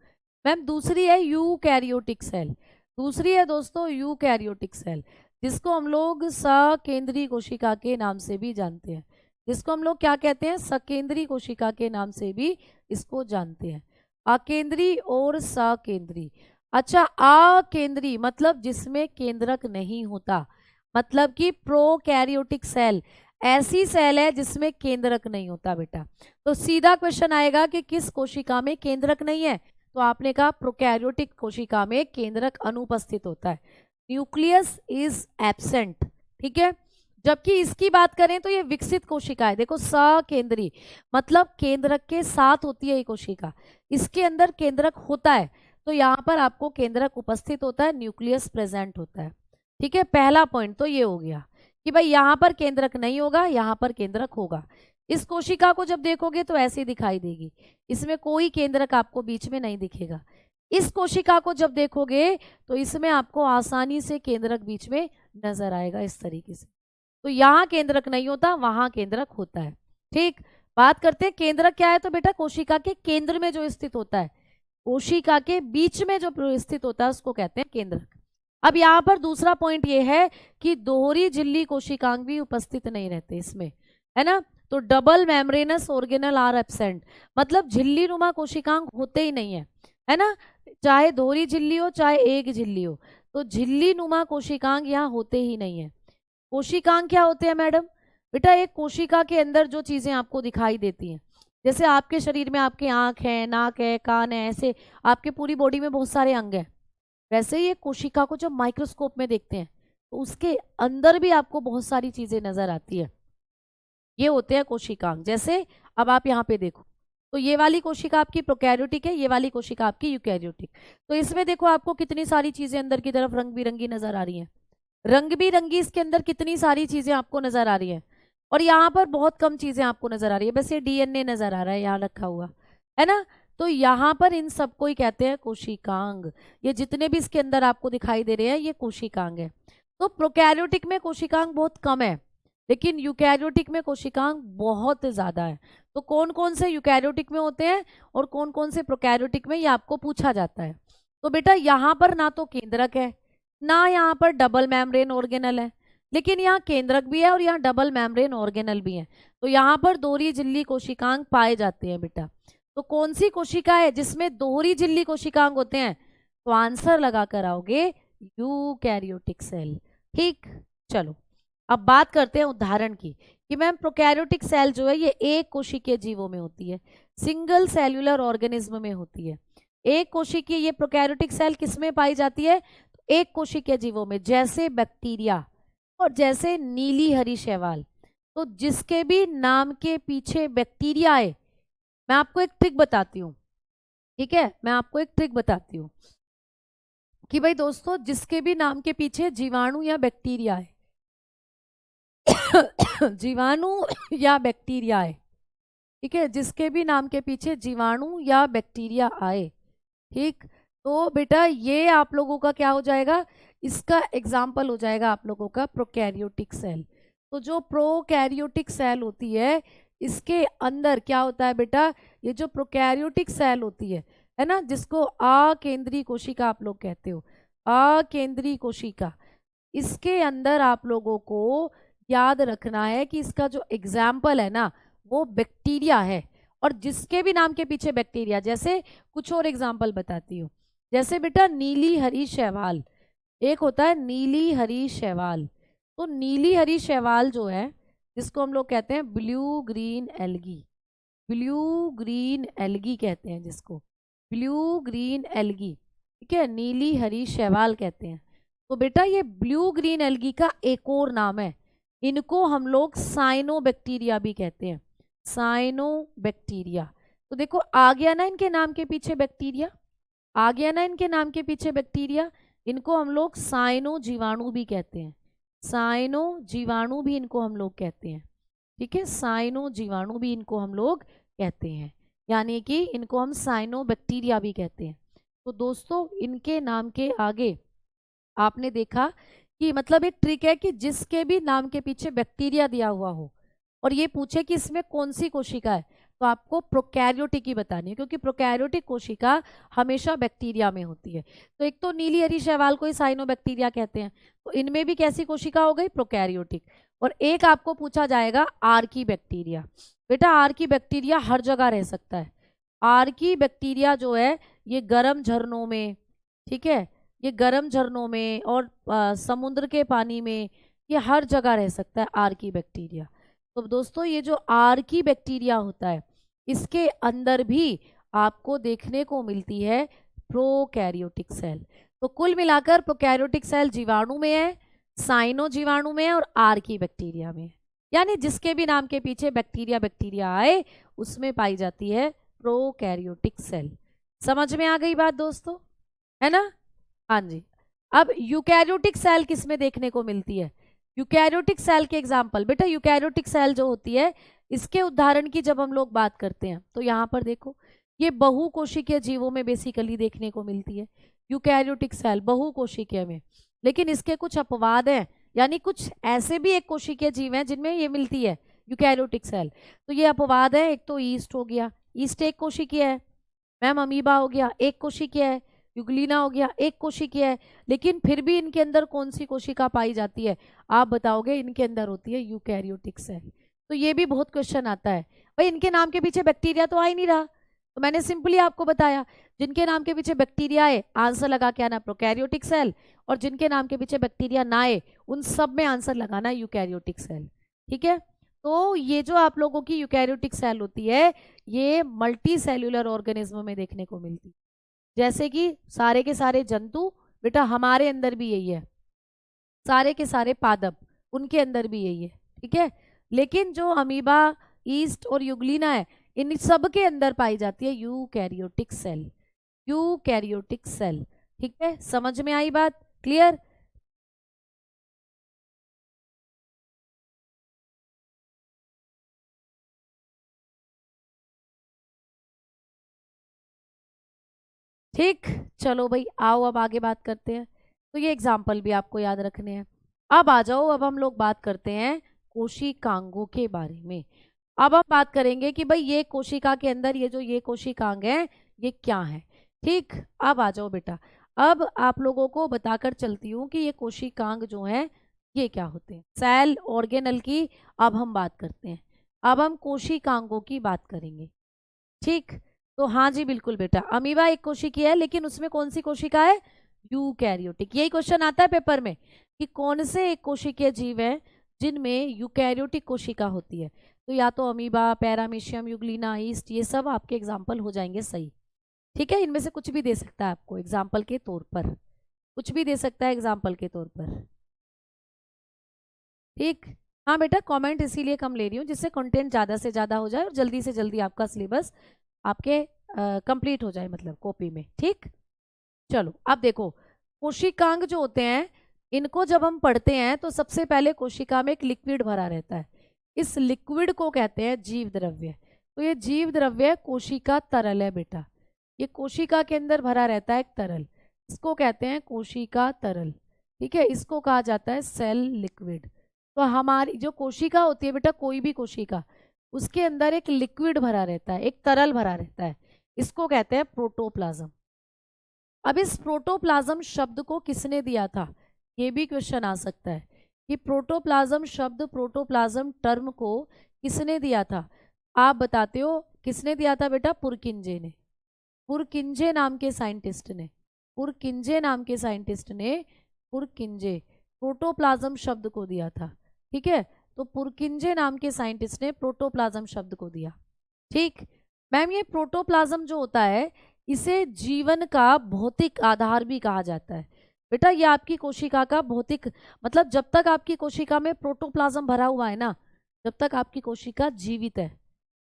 मैम दूसरी है यूकैरियोटिक सेल। दूसरी है दोस्तों यूकैरियोटिक सेल, जिसको हम लोग सकेंद्रीय कोशिका के नाम से भी जानते हैं। जिसको हम लोग क्या कहते हैं? सकेंद्रीय कोशिका के नाम से भी इसको जानते हैं। अकेंद्रीय और सकेंद्रीय। अच्छा, अकेंद्रीय मतलब जिसमें केंद्रक नहीं होता, मतलब कि प्रोकैरियोटिक सेल ऐसी सेल है जिसमें केंद्रक नहीं होता बेटा। तो सीधा क्वेश्चन आएगा कि किस कोशिका में केंद्रक नहीं है, तो आपने कहा प्रोकैरियोटिक कोशिका में केंद्रक अनुपस्थित होता है, न्यूक्लियस इज एब्सेंट। ठीक है, जबकि इसकी बात करें तो ये विकसित कोशिका है। देखो सकेंद्रीय मतलब केंद्रक के साथ होती है ये कोशिका, इसके अंदर केंद्रक होता है, तो यहाँ पर आपको केंद्रक उपस्थित होता है, न्यूक्लियस प्रेजेंट होता है। ठीक है, पहला पॉइंट तो ये हो गया कि भाई यहाँ पर केंद्रक नहीं होगा, यहाँ पर केंद्रक होगा। इस कोशिका को जब देखोगे तो ऐसी दिखाई देगी, इसमें कोई केंद्रक आपको बीच में नहीं दिखेगा। इस कोशिका को जब देखोगे तो इसमें आपको आसानी से केंद्रक बीच में नजर आएगा इस तरीके से। तो यहाँ केंद्रक नहीं होता, वहां केंद्रक होता है। ठीक, बात करते हैं केंद्रक क्या है। तो बेटा कोशिका के केंद्र में जो स्थित होता है, कोशिका के बीच में जो स्थित होता है उसको कहते हैं केंद्रक। अब यहाँ पर दूसरा पॉइंट ये है कि दोहरी झिल्ली कोशिकांग भी उपस्थित नहीं रहते इसमें, है ना। तो double membranous organelle are absent, मतलब झिल्ली नुमा कोशिकांग होते ही नहीं है ना, चाहे दोहरी झिल्ली हो चाहे एक झिल्ली हो, तो झिल्ली नुमा कोशिकांग यहाँ होते ही नहीं है। कोशिकांग क्या होते हैं मैडम? बेटा एक कोशिका के अंदर जो चीजें आपको दिखाई देती हैं, जैसे आपके शरीर में आपकी आंख है, नाक है, कान है, ऐसे आपके पूरी बॉडी में बहुत सारे अंग हैं, वैसे ही एक कोशिका को जब माइक्रोस्कोप में देखते हैं तो उसके अंदर भी आपको बहुत सारी चीजें नजर आती है, ये होते हैं कोशिकांग। जैसे अब आप यहाँ पे देखो तो ये वाली कोशिका आपकी प्रोकैरियोटिक है, ये वाली कोशिका आपकी यूकैरियोटिक। तो इसमें देखो आपको कितनी सारी चीजें अंदर की तरफ रंग बिरंगी नजर आ रही हैं, रंग बिरंगी इसके अंदर कितनी सारी चीजें आपको नजर आ रही हैं, और यहाँ पर बहुत कम चीजें आपको नजर आ रही है, बस ये डीएनए नजर आ रहा है यहाँ रखा हुआ, है ना। तो यहाँ पर इन सबको ही कहते हैं कोशिकांग। ये जितने भी इसके अंदर आपको दिखाई दे रहे हैं ये कोशिकांग है। तो प्रोकैरियोटिक में कोशिकांग बहुत कम है, लेकिन यूकैरियोटिक में कोशिकांग बहुत ज्यादा है। तो कौन कौन से यूकैरियोटिक में होते हैं और कौन कौन से प्रोकैरियोटिक में, ये आपको पूछा जाता है। तो बेटा यहाँ पर ना तो केंद्रक है, ना यहाँ पर डबल मेम्ब्रेन ऑर्गेनल है, लेकिन यहाँ केंद्रक भी है और यहाँ डबल मेम्ब्रेन ऑर्गेनल भी है। तो यहाँ पर दोहरी झिल्ली कोशिकांग पाए जाते हैं बेटा। तो कौन सी कोशिका है जिसमें दोहरी झिल्ली कोशिकांग होते हैं? तो आंसर लगा कर आओगे यूकैरियोटिक सेल। ठीक, चलो अब बात करते हैं उदाहरण की कि मैम प्रोकैरियोटिक सेल जो है ये एक कोशिकीय जीवों में होती है, सिंगल सेल्यूलर ऑर्गेनिज्म में होती है। एक कोशिकीय ये प्रोकैरियोटिक सेल किसमें पाई जाती है? एक कोशिकीय जीवों में, जैसे बैक्टीरिया और जैसे नीली हरी शैवाल। तो जिसके भी नाम के पीछे बैक्टीरिया है, मैं आपको एक ट्रिक बताती हूँ, ठीक है, मैं आपको एक ट्रिक बताती हूँ कि भाई दोस्तों जिसके भी नाम के पीछे जीवाणु या बैक्टीरिया है जीवाणु या बैक्टीरिया है, ठीक है, जिसके भी नाम के पीछे जीवाणु या बैक्टीरिया आए, ठीक, तो बेटा ये आप लोगों का क्या हो जाएगा? इसका एग्जाम्पल हो जाएगा आप लोगों का प्रोकैरियोटिक सेल। तो जो प्रोकैरियोटिक सेल होती है इसके अंदर क्या होता है बेटा? ये जो प्रोकैरियोटिक सेल होती है ना, जिसको अकेंद्रीय कोशिका आप लोग कहते हो, अकेंद्रीय कोशिका, इसके अंदर आप लोगों को याद रखना है कि इसका जो एग्जाम्पल है ना वो बैक्टीरिया है, और जिसके भी नाम के पीछे बैक्टीरिया, जैसे कुछ और एग्जाम्पल बताती हूँ, जैसे बेटा नीली हरी शैवाल, एक होता है नीली हरी शैवाल। तो नीली हरी शैवाल जो है जिसको हम लोग कहते हैं blue green algae, blue green algae कहते हैं जिसको, ब्लू ग्रीन एल्गी, ठीक है, नीली हरी शैवाल कहते हैं। तो बेटा ये ब्लू ग्रीन एल्गी का एक और नाम है, इनको हम लोग साइनोबैक्टीरिया भी कहते हैं, साइनोबैक्टीरिया। तो देखो आ गया ना इनके नाम के पीछे बैक्टीरिया, आ गया ना इनके नाम के पीछे बैक्टीरिया, इनको हम लोग साइनो जीवाणु भी कहते हैं, साइनो जीवाणु भी इनको हम लोग कहते हैं, ठीक है, साइनो जीवाणु भी इनको हम लोग कहते हैं, यानी कि इनको हम साइनो बैक्टीरिया भी कहते हैं। तो दोस्तों इनके नाम के आगे आपने देखा कि मतलब एक ट्रिक है कि जिसके भी नाम के पीछे बैक्टीरिया दिया हुआ हो और ये पूछे कि इसमें कौन सी कोशिका है, तो आपको प्रोकैरियोटिक ही बतानी है, क्योंकि प्रोकैरियोटिक कोशिका हमेशा बैक्टीरिया में होती है। तो एक तो नीली हरी शैवाल को ही साइनोबैक्टीरिया कहते हैं, तो इनमें भी कैसी कोशिका हो गई, प्रोकैरियोटिक। और एक आपको पूछा जाएगा आर्की बैक्टीरिया। बेटा आर्की बैक्टीरिया हर जगह रह सकता है। आर्की बैक्टीरिया जो है ये गर्म झरनों में, ठीक है, ये गर्म झरनों में और समुद्र के पानी में, ये हर जगह रह सकता है आर्की बैक्टीरिया। तो दोस्तों ये जो आर्की बैक्टीरिया होता है इसके अंदर भी आपको देखने को मिलती है प्रोकैरियोटिक सेल। तो कुल मिलाकर प्रोकैरियोटिक सेल जीवाणु में है, साइनो जीवाणु में है और आर्की बैक्टीरिया में है। यानी जिसके भी नाम के पीछे बैक्टीरिया बैक्टीरिया आए उसमें पाई जाती है प्रोकैरियोटिक सेल। समझ में आ गई बात दोस्तों, है ना? हाँ जी। अब यूकैरियोटिक सेल किस में देखने को मिलती है? यूकैरियोटिक सेल के एग्जाम्पल, बेटा यूकैरियोटिक सेल जो होती है इसके उदाहरण की जब हम लोग बात करते हैं तो यहाँ पर देखो ये बहुकोशिकीय जीवों में बेसिकली देखने को मिलती है यूकैरियोटिक सेल, बहुकोशिकीय में। लेकिन इसके कुछ अपवाद हैं, यानी कुछ ऐसे भी एक कोशिकीय जीव हैं जिनमें ये मिलती है यूकैरियोटिक सेल। तो ये अपवाद है, एक तो ईस्ट हो गया, ईस्ट एक कोशिकीय है। मैम अमीबा हो गया एक कोशिकीय है, यूग्लिना हो गया एक कोशिकीय है। लेकिन फिर भी इनके अंदर कौन सी कोशिका पाई जाती है आप बताओगे? इनके अंदर होती है यूकैरियोटिक सेल। तो ये भी बहुत क्वेश्चन आता है, भाई इनके नाम के पीछे बैक्टीरिया तो आ ही नहीं रहा। तो मैंने सिंपली आपको बताया जिनके नाम के पीछे बैक्टीरिया आए आंसर लगा के आना प्रोकैरियोटिक सेल, और जिनके नाम के पीछे बैक्टीरिया ना आए उन सब में आंसर लगाना यूकैरियोटिक सेल। ठीक है, तो ये जो आप लोगों की यूकैरियोटिक सेल होती है ये मल्टी सेल्यूलर ऑर्गेनिज्म में देखने को मिलती है। जैसे कि सारे के सारे जंतु, बेटा हमारे अंदर भी यही है, सारे के सारे पादप उनके अंदर भी यही है। ठीक है, लेकिन जो अमीबा, ईस्ट और यूग्लिना है इन सब के अंदर पाई जाती है यूकैरियोटिक सेल, यूकैरियोटिक सेल। ठीक है, समझ में आई बात? क्लियर? ठीक, चलो भाई आओ अब आगे बात करते हैं। तो ये एग्जाम्पल भी आपको याद रखने हैं। अब आ जाओ, अब हम लोग बात करते हैं कोशिकांगों के बारे में। अब हम बात करेंगे कि भाई ये कोशिका के अंदर ये जो ये कोशिकांग है ये क्या है। ठीक, अब आ जाओ बेटा, अब आप लोगों को बताकर चलती हूँ कि ये कोशिकांग जो है ये क्या होते हैं। सेल ऑर्गेनल की अब हम बात करते हैं, अब हम कोशिकांगों की बात करेंगे। ठीक, तो हाँ जी बिल्कुल बेटा, अमीबा एक कोशिकीय है लेकिन उसमें कौन सी कोशिका है? यूकैरियोटिक। यही क्वेश्चन आता है पेपर में कि कौन से एक कोशिकीय जीव है जिनमें यूकैरियोटिक कोशिका होती है। तो या तो अमीबा, पैरामीशियम, यूग्लिना, ईस्ट, ये सब आपके एग्जाम्पल हो जाएंगे सही। ठीक है, इनमें से कुछ भी दे सकता है आपको एग्जाम्पल के तौर पर, कुछ भी दे सकता है एग्जाम्पल के तौर पर। ठीक, हाँ बेटा कमेंट इसीलिए कम ले रही हूँ जिससे कंटेंट ज़्यादा से ज़्यादा हो जाए और जल्दी से जल्दी आपका सिलेबस आपके कंप्लीट हो जाए, मतलब कॉपी में। ठीक, चलो अब देखो कोशिकांग जो होते हैं इनको जब हम पढ़ते हैं तो सबसे पहले कोशिका में एक लिक्विड भरा रहता है, इस लिक्विड को कहते हैं जीव द्रव्य। तो ये जीव द्रव्य कोशिका तरल है बेटा, ये कोशिका के अंदर भरा रहता है एक तरल, इसको कहते हैं कोशिका तरल। ठीक है, इसको कहा जाता है सेल लिक्विड। तो हमारी जो कोशिका होती है बेटा, कोई भी कोशिका, उसके अंदर एक लिक्विड भरा रहता है, एक तरल भरा रहता है, इसको कहते हैं प्रोटोप्लाज्म। अब इस प्रोटोप्लाज्म शब्द को किसने दिया था, ये भी क्वेश्चन आ सकता है कि प्रोटोप्लाज्म शब्द, प्रोटोप्लाज्म टर्म को किसने दिया था? आप बताते हो किसने दिया था बेटा? पुरकिंजे ने, पुरकिंजे नाम के साइंटिस्ट ने, पुरकिंजे नाम के साइंटिस्ट ने, पुरकिंजे प्रोटोप्लाज्म शब्द को दिया था। ठीक है, तो पुरकिंजे नाम के साइंटिस्ट ने प्रोटोप्लाज्म शब्द को दिया। ठीक मैम, ये प्रोटोप्लाज्म जो होता है इसे जीवन का भौतिक आधार भी कहा जाता है। बेटा ये आपकी कोशिका का भौतिक, मतलब जब तक आपकी कोशिका में प्रोटोप्लाज्म भरा हुआ है ना, जब तक आपकी कोशिका जीवित है।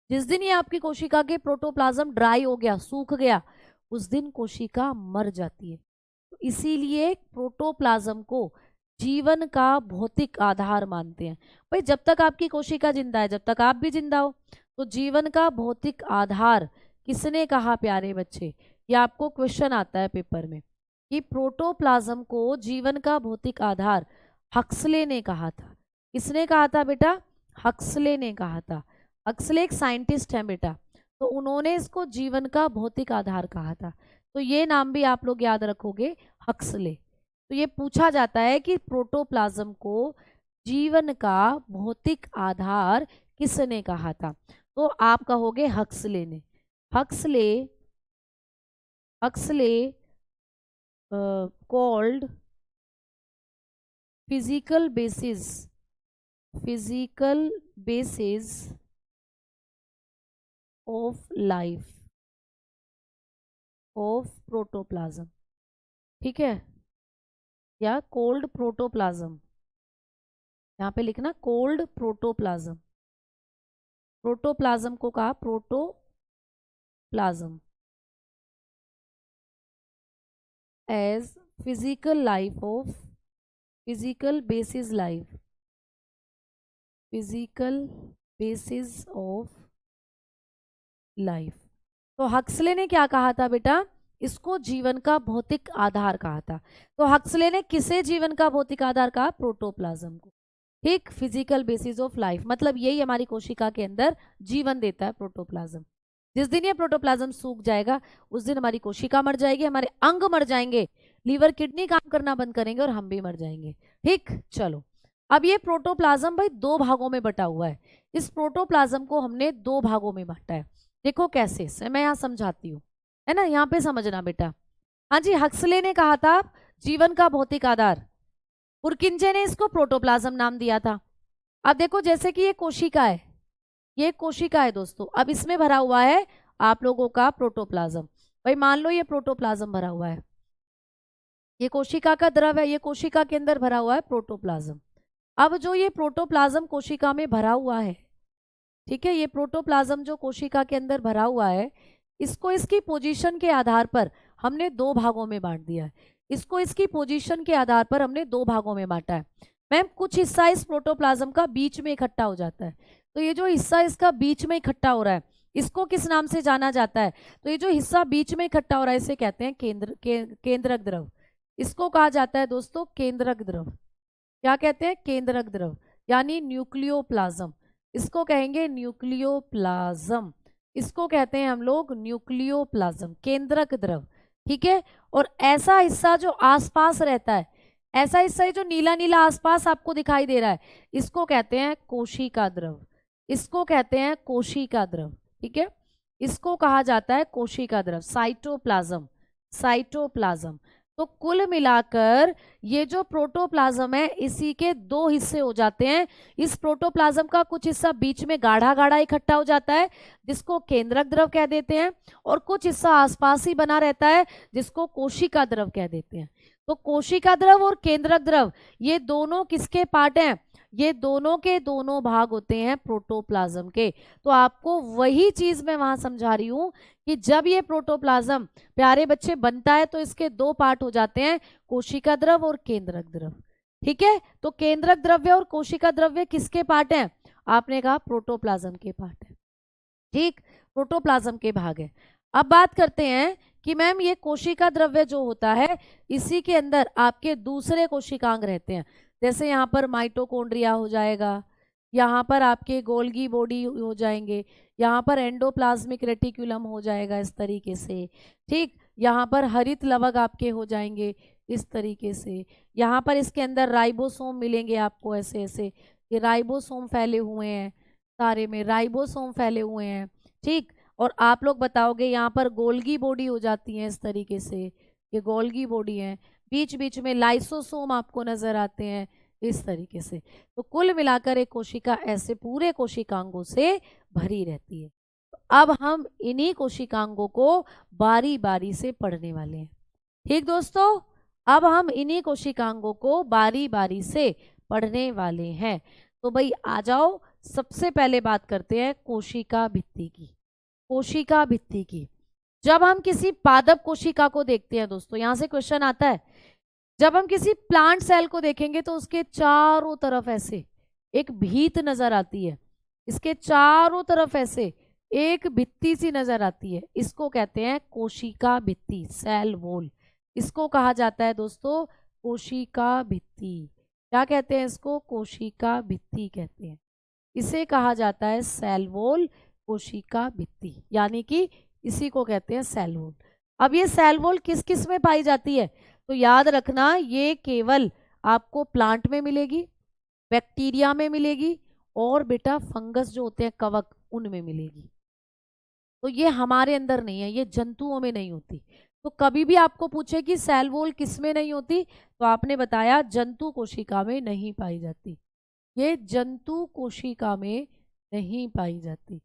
जिस दिन ये आपकी कोशिका के प्रोटोप्लाज्म ड्राई हो गया, सूख गया, उस दिन कोशिका मर जाती है। तो इसीलिए प्रोटोप्लाज्म को जीवन का भौतिक आधार मानते हैं। भाई जब तक आपकी कोशिका जिंदा है, जब तक आप भी जिंदा हो, तो जीवन का भौतिक आधार किसने कहा प्यारे बच्चे? ये आपको क्वेश्चन आता है पेपर में कि प्रोटोप्लाज्म को जीवन का भौतिक आधार हक्सले ने कहा था। किसने कहा था बेटा? हक्सले ने कहा था। हक्सले एक साइंटिस्ट हैं बेटा, तो उन्होंने इसको जीवन का भौतिक आधार कहा था। तो ये नाम भी आप लोग याद रखोगे, हक्सले। तो ये पूछा जाता है कि प्रोटोप्लाज्म को जीवन का भौतिक आधार किसने कहा था, तो आप कहोगे हक्सले ने। Huxley called physical basis of life of protoplasm, ठीक है, या कोल्ड प्रोटोप्लाज्म, यहाँ पे लिखना कोल्ड प्रोटोप्लाज्म। प्रोटोप्लाज्म को कहा protoplasm as physical basis of life। तो हक्सले ने क्या कहा था बेटा? इसको जीवन का भौतिक आधार कहा था। तो हक्सले ने किसे जीवन का भौतिक आधार कहा? प्रोटोप्लाज्म को, ठीक। फिजिकल बेसिस ऑफ लाइफ मतलब यही हमारी कोशिका के अंदर जीवन देता है प्रोटोप्लाज्म। जिस दिन ये प्रोटोप्लाज्म सूख जाएगा उस दिन हमारी कोशिका मर जाएगी, हमारे अंग मर जाएंगे, लीवर किडनी काम करना बंद करेंगे और हम भी मर जाएंगे, ठीक। चलो, अब ये प्रोटोप्लाज्म भाई दो भागों में बटा हुआ है। इस प्रोटोप्लाज्म को हमने दो भागों में बांटा है। देखो कैसे से, मैं यहाँ समझाती हूँ, है ना, यहाँ पे समझना बेटा। हाँ जी, हक्सले ने कहा था जीवन का भौतिक आधार, पुरकिंजे ने इसको प्रोटोप्लाज्म नाम दिया था। अब देखो जैसे कि ये कोशिका है, ये कोशिका है दोस्तों, अब इसमें भरा हुआ है आप लोगों का प्रोटोप्लाज्म। भाई मान लो ये प्रोटोप्लाज्म भरा हुआ है, ये कोशिका का द्रव है, ये कोशिका के अंदर भरा हुआ है प्रोटोप्लाज्म। अब जो ये प्रोटोप्लाज्म कोशिका में भरा हुआ है, ठीक है, ये प्रोटोप्लाज्म जो कोशिका के अंदर भरा हुआ है, इसको इसकी पोजीशन के आधार पर हमने दो भागों में बांट दिया है। इसको इसकी पोजीशन के आधार पर हमने दो भागों में बांटा है। मैम कुछ हिस्सा इस प्रोटोप्लाज्म का बीच में इकट्ठा हो जाता है, तो ये जो हिस्सा इसका बीच में इकट्ठा हो रहा है इसको किस नाम से जाना जाता है? तो ये जो हिस्सा बीच में इकट्ठा हो रहा है इसे कहते हैं केंद्रक द्रव। इसको कहा जाता है दोस्तों केंद्रक द्रव। क्या कहते हैं? केंद्रक द्रव, यानी न्यूक्लियोप्लाज्म। इसको कहेंगे न्यूक्लियोप्लाज्म, इसको कहते हैं हम लोग न्यूक्लियोप्लाज्म, केंद्रक द्रव, ठीक है। और ऐसा हिस्सा जो आसपास रहता है, ऐसा हिस्सा जो नीला नीला आसपास आपको दिखाई दे रहा है, इसको कहते हैं कोशिका द्रव, इसको कहते हैं कोशिका द्रव, ठीक है। इसको कहा जाता है कोशिका द्रव, साइटोप्लाज्म, साइटोप्लाज्म। तो कुल मिलाकर ये जो प्रोटोप्लाज्म है इसी के दो हिस्से हो जाते हैं। इस प्रोटोप्लाज्म का कुछ हिस्सा बीच में गाढ़ा गाढ़ा इकट्ठा हो जाता है जिसको केंद्रक द्रव कह देते हैं, और कुछ हिस्सा आसपास ही बना रहता है जिसको कोशिका द्रव कह देते हैं। तो कोशिका द्रव और केंद्रक द्रव ये दोनों किसके पार्ट हैं? ये दोनों के दोनों भाग होते हैं प्रोटोप्लाज्म के। तो आपको वही चीज मैं वहां समझा रही हूं कि जब ये प्रोटोप्लाज्म प्यारे बच्चे बनता है तो इसके दो पार्ट हो जाते हैं, कोशिका द्रव और केंद्रक द्रव, ठीक है। तो केंद्रक द्रव्य और कोशिका द्रव्य किसके पार्ट हैं? आपने कहा प्रोटोप्लाज्म के पार्ट है, ठीक, प्रोटोप्लाज्म के भाग है। अब बात करते हैं कि मैम ये कोशिका द्रव्य जो होता है इसी के अंदर आपके दूसरे कोशिकांग रहते हैं। जैसे यहाँ पर माइटोकॉन्ड्रिया हो जाएगा, यहाँ पर आपके गोल्गी बॉडी हो जाएंगे, यहाँ पर एंडोप्लाज्मिक रेटिकुलम हो जाएगा इस तरीके से, ठीक। यहाँ पर हरित लवक आपके हो जाएंगे इस तरीके से, यहाँ पर इसके अंदर राइबोसोम मिलेंगे आपको ऐसे ऐसे, ये राइबोसोम फैले हुए हैं, सारे में राइबोसोम फैले हुए हैं, ठीक। और आप लोग बताओगे यहाँ पर गोल्गी बॉडी हो जाती है इस तरीके से, ये गोल्गी बॉडी है, बीच बीच में लाइसोसोम आपको नजर आते हैं इस तरीके से। तो कुल मिलाकर एक कोशिका ऐसे पूरे कोशिकांगों से भरी रहती है। अब हम इन्हीं कोशिकांगों को बारी बारी से पढ़ने वाले हैं, ठीक दोस्तों। अब हम इन्हीं कोशिकांगों को बारी बारी से पढ़ने वाले हैं। तो भाई आ जाओ, सबसे पहले बात करते हैं कोशिका भित्ति की। कोशिका भित्ति की, जब हम किसी पादप कोशिका को देखते हैं दोस्तों, यहां से क्वेश्चन आता है, जब हम किसी प्लांट सेल को देखेंगे तो उसके चारों तरफ ऐसे एक भीत नजर आती है, इसके चारों तरफ ऐसे एक भित्ति सी नजर आती है, इसको कहते हैं कोशिका भित्ति, सेल वॉल। इसको कहा जाता है दोस्तों कोशिका भित्ति, क्या कहते हैं इसको? कोशिका भित्ति कहते हैं। इसे कहा जाता है सेल वॉल, कोशिका भित्ति, यानी कि इसी को कहते हैं सेल वॉल। अब ये सेल वॉल किस किस में पाई जाती है? तो याद रखना, ये केवल आपको प्लांट में मिलेगी, बैक्टीरिया में मिलेगी, और बेटा फंगस जो होते हैं कवक, उनमें मिलेगी। तो ये हमारे अंदर नहीं है, ये जंतुओं में नहीं होती। तो कभी भी आपको पूछे कि सेल वॉल किस में नहीं होती, तो आपने बताया जंतु कोशिका में नहीं पाई जाती। ये जंतु कोशिका में नहीं पाई जाती,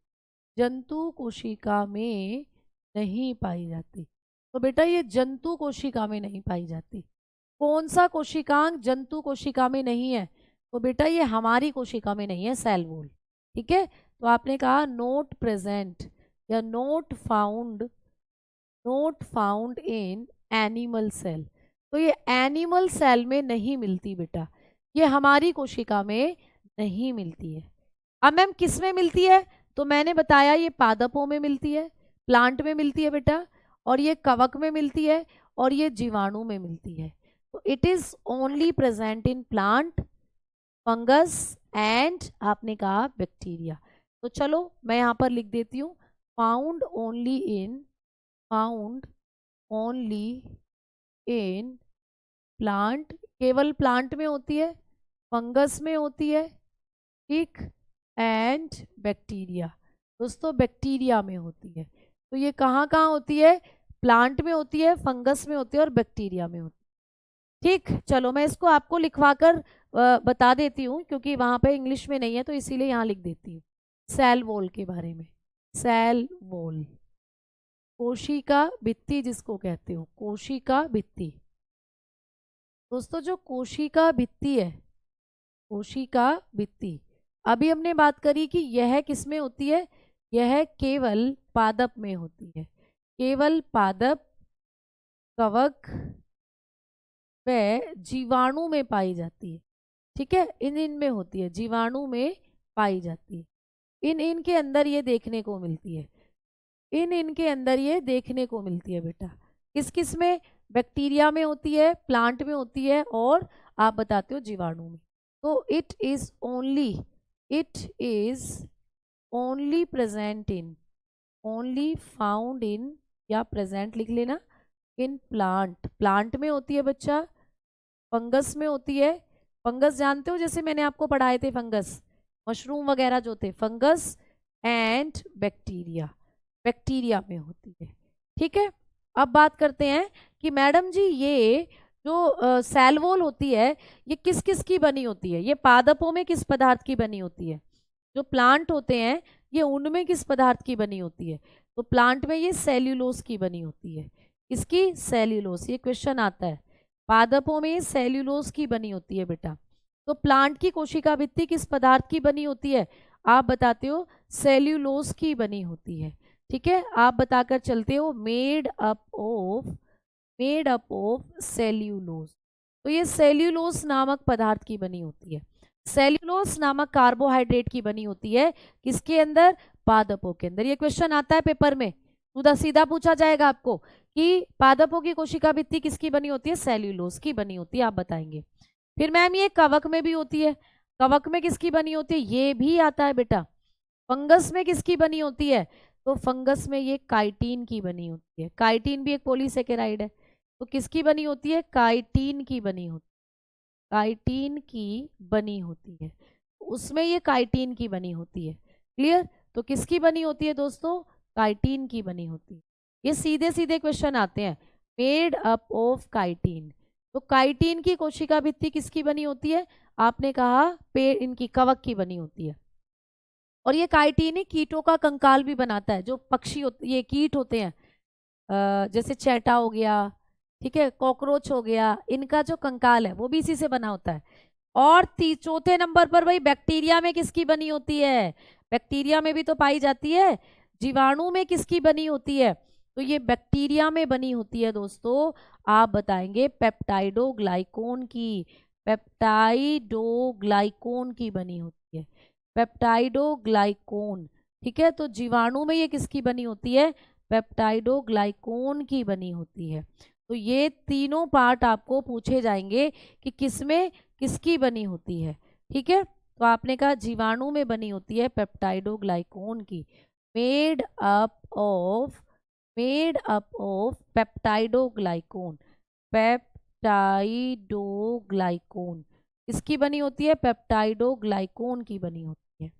जंतु कोशिका में नहीं पाई जाती। तो बेटा ये जंतु कोशिका में नहीं पाई जाती। कौन सा कोशिकांग जंतु कोशिका में नहीं है? तो बेटा ये हमारी कोशिका में नहीं है, सेल वॉल। ठीक है, तो आपने कहा नोट प्रेजेंट या not found in animal cell. तो ये एनिमल सेल में नहीं मिलती बेटा, ये हमारी कोशिका में नहीं मिलती है। अब मैम किस में मिलती है? तो मैंने बताया ये पादपों में मिलती है, प्लांट में मिलती है बेटा, और ये कवक में मिलती है, और ये जीवाणु में मिलती है। तो it is only present in plant, fungus and आपने कहा बैक्टीरिया। तो चलो मैं यहाँ पर लिख देती हूँ, फाउंड ओनली इन प्लांट, केवल प्लांट में होती है, फंगस में होती है, ठीक, एंड बैक्टीरिया। दोस्तों बैक्टीरिया में होती है। तो ये कहाँ कहाँ होती है? प्लांट में होती है, फंगस में होती है, और बैक्टीरिया में होती है। ठीक, चलो मैं इसको आपको लिखवाकर बता देती हूँ, क्योंकि वहाँ पे इंग्लिश में नहीं है, तो इसीलिए यहाँ लिख देती हूँ सेल वॉल के बारे में। सेल वॉल, कोशिका भित्ति जिसको कहते हो, कोशिका भित्ति। दोस्तों जो कोशिका भित्ति है, कोशिका भित्ति, अभी हमने बात करी कि यह किस में होती है? यह केवल पादप में होती है, केवल पादप, कवक व जीवाणु में पाई जाती है। ठीक है, इन में होती है, जीवाणु में पाई जाती है। इनके अंदर ये देखने को मिलती है, इनके अंदर ये देखने को मिलती है बेटा। किस किस में? बैक्टीरिया में होती है, प्लांट में होती है, और आप बताते हो जीवाणु में। तो it is only present in, only found in, या प्रेजेंट लिख लेना, इन प्लांट, प्लांट में होती है बच्चा, फंगस में होती है, फंगस जानते हो, जैसे मैंने आपको पढ़ाए थे फंगस, मशरूम वगैरह जो थे, फंगस, एंड बैक्टीरिया, बैक्टीरिया में होती है। ठीक है, अब बात करते हैं कि मैडम जी ये जो सेल वॉल होती है, ये किस किस की बनी होती है? ये पादपों में किस पदार्थ की बनी होती है? जो प्लांट होते हैं ये उनमें किस पदार्थ की बनी होती है? तो प्लांट में ये सेल्यूलोज की बनी होती है। इसकी सेल्यूलोज, ये क्वेश्चन आता है, पादपों में ये सेल्यूलोज की बनी होती है बेटा। तो प्लांट की कोशिका भित्ति किस पदार्थ की बनी होती है? आप बताते हो सेल्यूलोज की बनी होती है। ठीक है, आप बताकर चलते हो मेड अप ऑफ सेल्यूलोज। तो ये सेल्यूलोज नामक पदार्थ की बनी होती है। सेल्यूलोज नामक कार्बोहाइड्रेट की बनी होती है किसके अंदर? पादपों के अंदर। ये क्वेश्चन आता है पेपर में, सीधा पूछा जाएगा आपको कि पादपों की कोशिका भित्ति किसकी बनी होती है? सेल्यूलोज की बनी होती है, आप बताएंगे। फिर मैम ये कवक में भी होती है, कवक में किसकी बनी होती है? ये भी आता है बेटा। फंगस में किसकी बनी होती है? तो फंगस में ये काइटिन की बनी होती है। काइटिन भी एक पॉलीसेकेराइड है, तो किसकी बनी होती है? काइटिन की बनी होती है, काइटिन की बनी होती है, उसमें ये काइटिन की बनी होती है। क्लियर? तो किसकी बनी होती है दोस्तों? काइटिन की बनी होती है। ये सीधे सीधे क्वेश्चन आते हैं, मेड अप ऑफ काइटिन। तो काइटिन की कोशिका भित्ति किसकी बनी होती है? आपने कहा पेड़, इनकी कवक की बनी होती है। और ये काइटिन ही कीटों का कंकाल भी बनाता है। जो पक्षी ये कीट होते हैं, जैसे चैटा हो गया, ठीक है, कॉकरोच हो गया, इनका जो कंकाल है वो भी इसी से बना होता है। और चौथे नंबर पर भाई बैक्टीरिया में किसकी बनी होती है? बैक्टीरिया में भी तो पाई जाती है। जीवाणु में किसकी बनी होती है? तो ये बैक्टीरिया में बनी होती है दोस्तों। आप बताएंगे पेप्टाइडोग्लाइकोन की, पेप्टाइडोग्लाइकोन की बनी होती है, पेप्टाइडोग्लाइकोन। ठीक है, तो जीवाणु में ये किसकी बनी होती है? पेप्टाइडोग्लाइकोन की बनी होती है। तो ये तीनों पार्ट आपको पूछे जाएंगे कि किसमें किसकी बनी होती है। ठीक है, तो आपने कहा जीवाणु में बनी होती है पेप्टाइडोग्लाइकोन की, मेड अप ऑफ पेप्टाइडोग्लाइकोन, पेप्टाइडोग्लाइकोन इसकी बनी होती है, पेप्टाइडोग्लाइकोन की बनी होती है।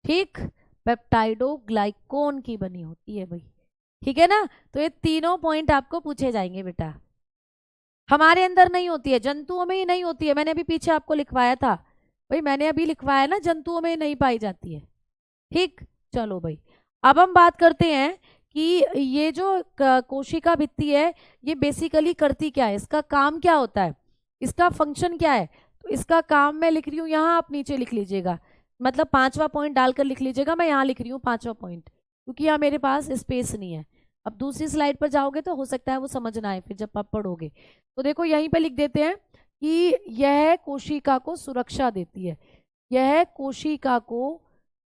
ठीक, पेप्टाइडोग्लाइकोन की बनी होती है भाई। ठीक है ना, तो ये तीनों पॉइंट आपको पूछे जाएंगे बेटा। हमारे अंदर नहीं होती है, जंतुओं में ही नहीं होती है, मैंने अभी पीछे आपको लिखवाया था भाई, मैंने अभी लिखवाया ना, जंतुओं में नहीं पाई जाती है। ठीक, चलो भाई, अब हम बात करते हैं कि ये जो कोशिका भित्ति है ये बेसिकली करती क्या है, इसका काम क्या होता है, इसका फंक्शन क्या है। तो इसका काम मैं लिख रही हूँ यहाँ, आप नीचे लिख लीजिएगा, मतलब 5वां पॉइंट डालकर लिख लीजिएगा, मैं यहाँ लिख रही हूँ 5वां पॉइंट, क्योंकि यहाँ मेरे पास स्पेस नहीं है। अब दूसरी स्लाइड पर जाओगे तो हो सकता है वो समझ ना आए फिर जब आप पढ़ोगे। तो देखो यहीं पे लिख देते हैं कि यह कोशिका को सुरक्षा देती है, यह कोशिका को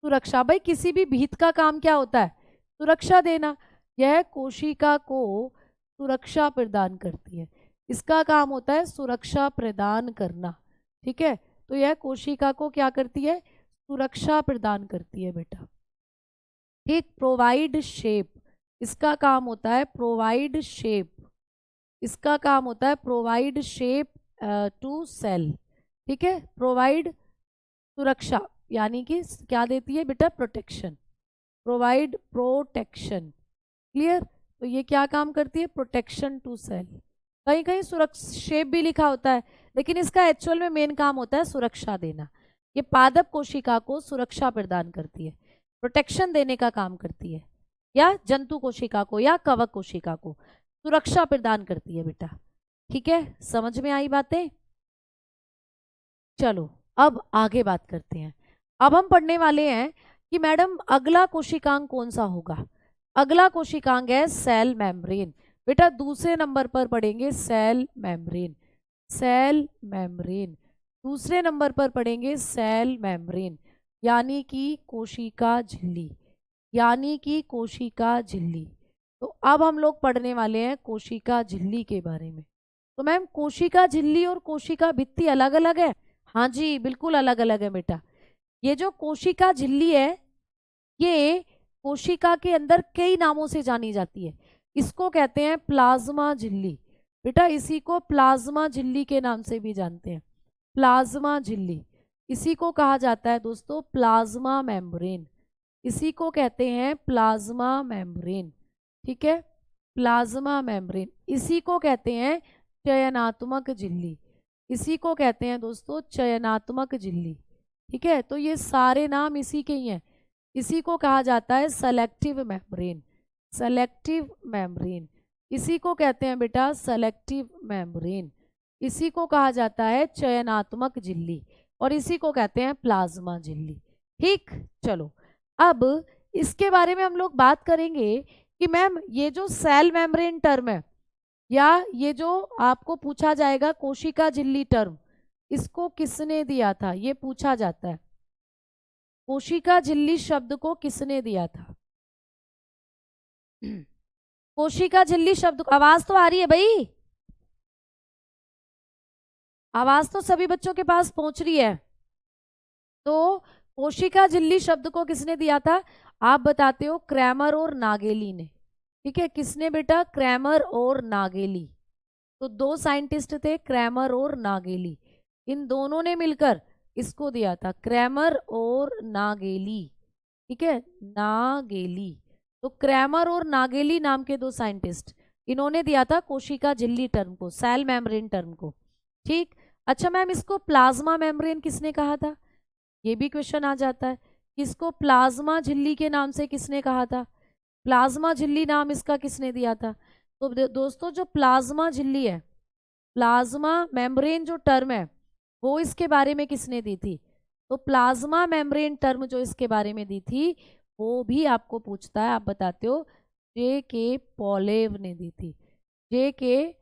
सुरक्षा, भाई किसी भी भीत का काम क्या होता है, सुरक्षा देना, यह कोशिका को सुरक्षा प्रदान करती है, इसका काम होता है सुरक्षा प्रदान करना। ठीक है, तो यह कोशिका को क्या करती है, सुरक्षा प्रदान करती है बेटा। ठीक, प्रोवाइड शेप, इसका काम होता है प्रोवाइड शेप, इसका काम होता है प्रोवाइड शेप टू सेल। ठीक है, प्रोवाइड सुरक्षा यानी कि क्या देती है बेटा, प्रोटेक्शन, प्रोवाइड प्रोटेक्शन। क्लियर, तो ये क्या काम करती है, प्रोटेक्शन टू सेल। कहीं कहीं सुरक्षा शेप भी लिखा होता है, लेकिन इसका एक्चुअल में मेन काम होता है सुरक्षा देना। ये पादप कोशिका को सुरक्षा प्रदान करती है, प्रोटेक्शन देने का काम करती है, या जंतु कोशिका को या कवक कोशिका को सुरक्षा प्रदान करती है बेटा। ठीक है, समझ में आई बातें। चलो अब आगे बात करते हैं। अब हम पढ़ने वाले हैं कि मैडम अगला कोशिकांग कौन सा होगा। अगला कोशिकांग है सेल मेम्ब्रेन। बेटा दूसरे नंबर पर पढ़ेंगे सेल मेम्ब्रेन, सेल मेम्ब्रेन, दूसरे नंबर पर पढ़ेंगे सेल मेम्ब्रेन, यानी कि कोशिका झिल्ली, यानी कि कोशिका झिल्ली। तो अब हम लोग पढ़ने वाले हैं कोशिका झिल्ली के बारे में। तो मैम कोशिका झिल्ली और कोशिका भित्ति अलग अलग है? हाँ जी बिल्कुल अलग अलग है बेटा। ये जो कोशिका झिल्ली है ये कोशिका के अंदर कई नामों से जानी जाती है। इसको कहते हैं प्लाज्मा झिल्ली, बेटा इसी को प्लाज्मा झिल्ली के नाम से भी जानते हैं, प्लाज्मा झिल्ली। इसी को कहा जाता है दोस्तों प्लाज्मा मेम्ब्रेन, इसी को कहते हैं प्लाज्मा मेम्ब्रेन। ठीक है, प्लाज्मा मेम्ब्रेन, इसी को कहते हैं चयनात्मक झिल्ली, इसी को कहते हैं दोस्तों चयनात्मक झिल्ली। ठीक है, तो ये सारे नाम इसी के ही हैं। इसी को कहा जाता है सेलेक्टिव मेम्ब्रेन, सेलेक्टिव मेम्ब्रेन, इसी को कहते हैं बेटा सेलेक्टिव मेम्ब्रेन, इसी को कहा जाता है चयनात्मक झिल्ली, और इसी को कहते हैं प्लाज्मा झिल्ली। ठीक, चलो अब इसके बारे में हम लोग बात करेंगे कि मैम ये जो सेल मेम्ब्रेन टर्म है, या ये जो आपको पूछा जाएगा कोशिका झिल्ली टर्म, इसको किसने दिया था, ये पूछा जाता है। कोशिका झिल्ली शब्द को किसने दिया था? कोशिका झिल्ली शब्द, आवाज तो आ रही है भाई, आवाज तो सभी बच्चों के पास पहुंच रही है। तो कोशिका झिल्ली शब्द को किसने दिया था? आप बताते हो क्रैमर और नागेली ने। ठीक है, किसने बेटा? क्रैमर और नागेली। तो दो साइंटिस्ट थे क्रैमर और नागेली, इन दोनों ने मिलकर इसको दिया था, क्रैमर और नागेली। ठीक है, नागेली। तो क्रैमर और नागेली नाम के दो साइंटिस्ट, इन्होंने दिया था कोशिका झिल्ली टर्म को, सेल मेम्ब्रेन टर्म को। ठीक, अच्छा मैम इसको प्लाज्मा मेम्ब्रेन किसने कहा था? ये भी क्वेश्चन आ जाता है कि इसको प्लाज्मा झिल्ली के नाम से किसने कहा था, प्लाज्मा झिल्ली नाम इसका किसने दिया था? तो दोस्तों जो प्लाज्मा झिल्ली है, प्लाज्मा मेम्ब्रेन जो टर्म है वो इसके बारे में किसने दी थी? तो प्लाज्मा मेम्ब्रेन टर्म जो इसके बारे में दी थी वो भी आपको पूछता है, आप बताते हो J.K. पॉलेव ने दी थी, J.K.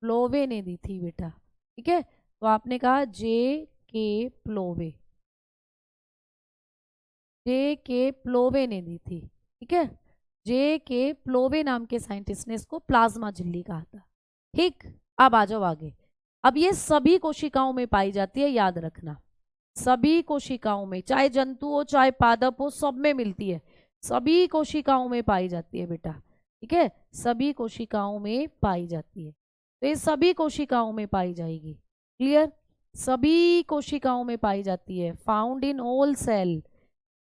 प्लोवे ने दी थी बेटा। ठीक है, तो आपने कहा J.K. प्लोवे, J.K. प्लोवे ने दी थी। ठीक है, J.K. प्लोवे नाम के साइंटिस्ट ने इसको प्लाज्मा झिल्ली कहा था। ठीक, अब आ जाओ आगे। अब ये सभी कोशिकाओं में पाई जाती है, याद रखना, सभी कोशिकाओं में, चाहे जंतु हो चाहे पादप हो, सब में मिलती है, सभी कोशिकाओं में पाई जाती है बेटा। ठीक है, सभी कोशिकाओं में पाई जाती है, तो ये सभी कोशिकाओं में पाई जाएगी। क्लियर, सभी कोशिकाओं में पाई जाती है। Found in all cell,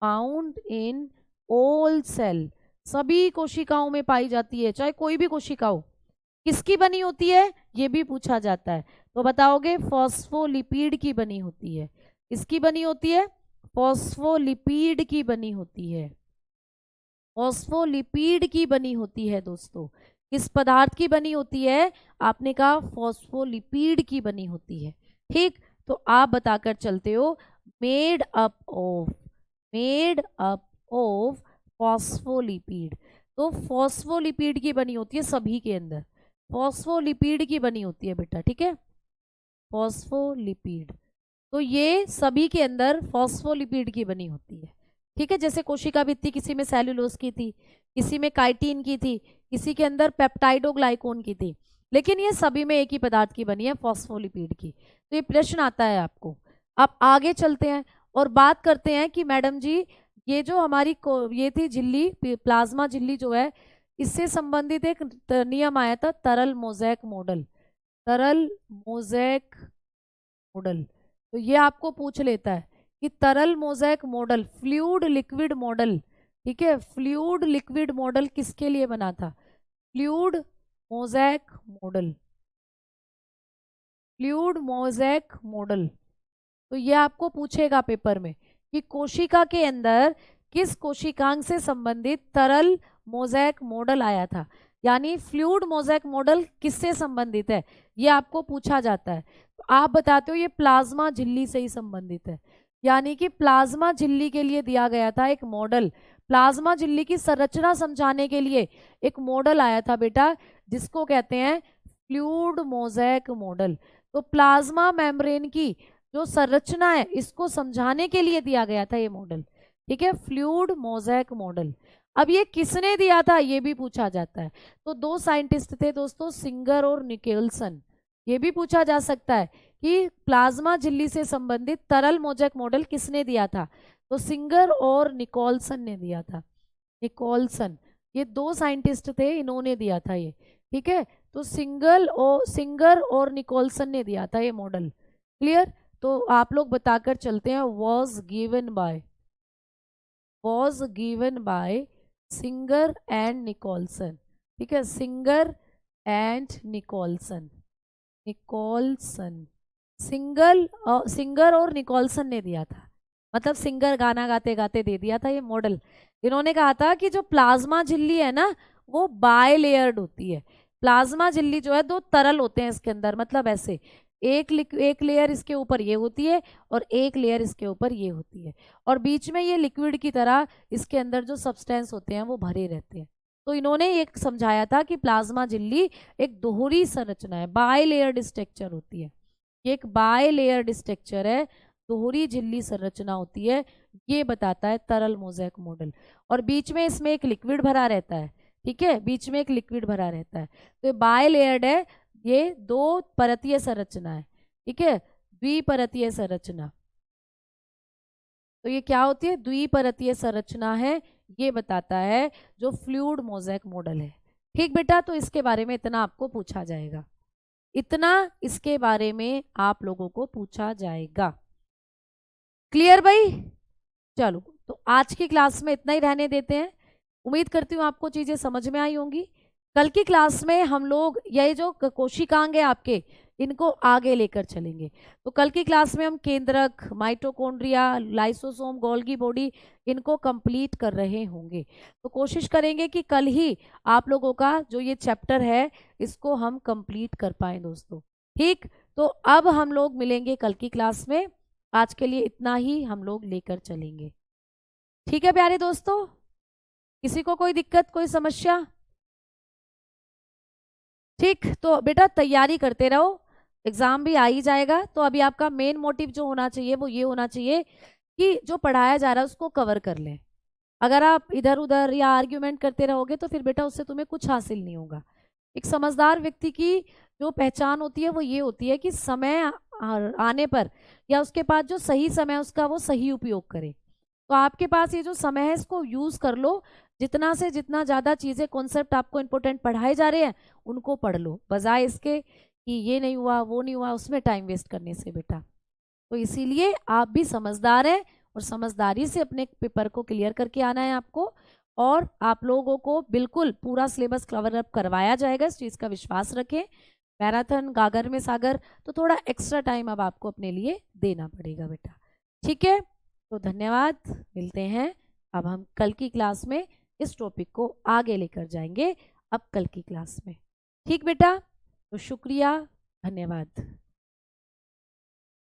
found in all cell, सभी कोशिकाओं में पाई जाती है, चाहे कोई भी कोशिका हो। किसकी बनी होती है ये भी पूछा जाता है, तो बताओगे फॉस्फोलिपिड की बनी होती है। किसकी बनी होती है? फॉस्फोलिपिड की बनी होती है, फॉस्फोलिपिड की बनी होती है दोस्तों। किस पदार्थ की बनी होती है? आपने कहा फॉस्फोलिपिड की बनी होती है। ठीक, तो आप बताकर चलते हो made up of, made up of phospholipid, तो फॉस्फोलिपिड की बनी होती है सभी के अंदर, फॉस्फोलिपिड की बनी होती है बेटा। ठीक है, फॉस्फोलिपिड, तो ये सभी के अंदर फॉस्फोलिपिड की बनी होती है। ठीक है, जैसे कोशिका भित्ति किसी में सेल्यूलोज की थी, किसी में काइटिन की थी, किसी के अंदर पेप्टाइडोग्लाइकोन की थी, लेकिन ये सभी में एक ही पदार्थ की बनी है, फॉस्फोलिपिड की। तो ये प्रश्न आता है आपको। अब आगे चलते हैं और बात करते हैं कि मैडम जी ये जो हमारी ये थी झिल्ली, प्लाज्मा झिल्ली जो है, इससे संबंधित एक नियम आया था, तरल मोज़ेक मॉडल, तरल मोज़ेक मॉडल। तो ये आपको पूछ लेता है कि तरल mosaic model, fluid liquid model, ठीक है, फ्लूइड लिक्विड मॉडल किसके लिए बना था? Fluid mosaic model, fluid mosaic model. तो ये आपको पूछेगा पेपर में कि कोशिका के अंदर किस कोशिकांग से संबंधित तरल मोज़ेक मॉडल आया था, यानी फ्लूइड मोज़ेक मॉडल किससे संबंधित है, ये आपको पूछा जाता है। तो आप बताते हो ये प्लाज्मा झिल्ली से ही संबंधित है, यानी कि प्लाज्मा झिल्ली के लिए दिया गया था एक मॉडल, प्लाज्मा झिल्ली की संरचना समझाने के लिए एक मॉडल आया था बेटा, जिसको कहते हैं फ्लूइड मोज़ेक मॉडल। तो प्लाज्मा मेम्ब्रेन की जो संरचना है इसको समझाने के लिए दिया गया था ये मॉडल। ठीक है, फ्लूइड मोज़ेक मॉडल। अब ये किसने दिया था ये भी पूछा जाता है। तो दो साइंटिस्ट थे दोस्तों, सिंगर और निकोलसन। ये भी पूछा जा सकता है कि प्लाज्मा झिल्ली से संबंधित तरल मोज़ेक मॉडल किसने दिया था, तो सिंगर और निकोलसन ने दिया था। निकोलसन, ये दो साइंटिस्ट थे, इन्होंने दिया था ये। ठीक है, तो सिंगर और निकोलसन ने दिया था ये मॉडल। क्लियर, तो आप लोग बताकर चलते हैं was given by Singer and Nicolson. ठीक है, सिंगर एंड निकोलसन, सिंगर और निकोलसन ने दिया था, मतलब सिंगर गाना गाते गाते दे दिया था ये मॉडल। इन्होंने कहा था कि जो प्लाज्मा झिल्ली है ना वो बाय लेयर्ड होती है, प्लाज्मा झिल्ली जो है दो तरल होते हैं इसके अंदर, मतलब ऐसे एक लेयर इसके ऊपर ये होती है और एक लेयर इसके ऊपर ये होती है, और बीच में ये लिक्विड की तरह इसके अंदर जो सब्सटेंस होते हैं वो भरे रहते हैं। तो इन्होंने ये समझाया था कि प्लाज्मा झिल्ली एक दोहरी संरचना है, बाय लेयर्ड स्ट्रक्चर होती है, ये एक बाय लेयर्ड स्ट्रक्चर है, दोहरी झिल्ली संरचना होती है, ये बताता है तरल मोज़ेक मॉडल। और बीच में इसमें एक लिक्विड भरा रहता है। ठीक है, बीच में एक लिक्विड भरा रहता है, तो ये बाय लेयर्ड है, ये दो परतीय संरचना है। ठीक है, द्विपरतीय संरचना, तो ये क्या होती है? द्विपरतीय संरचना है, ये बताता है जो फ्लूइड मोज़ेक मॉडल है। ठीक बेटा, तो इसके बारे में इतना आपको पूछा जाएगा, इतना इसके बारे में आप लोगों को पूछा जाएगा। क्लियर भाई? चलो, तो आज की क्लास में इतना ही रहने देते हैं। उम्मीद करती हूँ आपको चीजें समझ में आई होंगी। कल की क्लास में हम लोग ये जो कोशिकांग है आपके, इनको आगे लेकर चलेंगे। तो कल की क्लास में हम केंद्रक, माइटोकॉन्ड्रिया, लाइसोसोम, गोल्गी बॉडी, इनको कंप्लीट कर रहे होंगे। तो कोशिश करेंगे कि कल ही आप लोगों का जो ये चैप्टर है इसको हम कंप्लीट कर पाए दोस्तों। ठीक, तो अब हम लोग मिलेंगे कल की क्लास में। आज के लिए इतना ही हम लोग लेकर चलेंगे। ठीक है प्यारे दोस्तों, किसी को कोई दिक्कत, कोई समस्या? ठीक, तो बेटा तैयारी करते रहो, एग्जाम भी आ ही जाएगा। तो अभी आपका मेन मोटिव जो होना चाहिए वो ये होना चाहिए कि जो पढ़ाया जा रहा है उसको कवर कर लें। अगर आप इधर उधर या आर्ग्यूमेंट करते रहोगे तो फिर बेटा उससे तुम्हें कुछ हासिल नहीं होगा। एक समझदार व्यक्ति की जो पहचान होती है वो ये होती है कि समय आने पर या उसके पास जो सही समय है उसका वो सही उपयोग करे। तो आपके पास ये जो समय है इसको यूज कर लो, जितना से जितना ज्यादा चीजें कॉन्सेप्ट आपको इंपॉर्टेंट पढ़ाए जा रहे हैं उनको पढ़ लो, बजाय इसके कि ये नहीं हुआ वो नहीं हुआ उसमें टाइम वेस्ट करने से बेटा। तो इसीलिए आप भी समझदार हैं और समझदारी से अपने पेपर को क्लियर करके आना है आपको, और आप लोगों को बिल्कुल पूरा सिलेबस कवर अप करवाया जाएगा, इस चीज़ का विश्वास रखें। मैराथन गागर में सागर, तो थोड़ा एक्स्ट्रा टाइम अब आपको अपने लिए देना पड़ेगा बेटा। ठीक है, तो धन्यवाद, मिलते हैं। अब हम कल की क्लास में इस टॉपिक को आगे लेकर जाएंगे, अब कल की क्लास में। ठीक बेटा, तो शुक्रिया, धन्यवाद।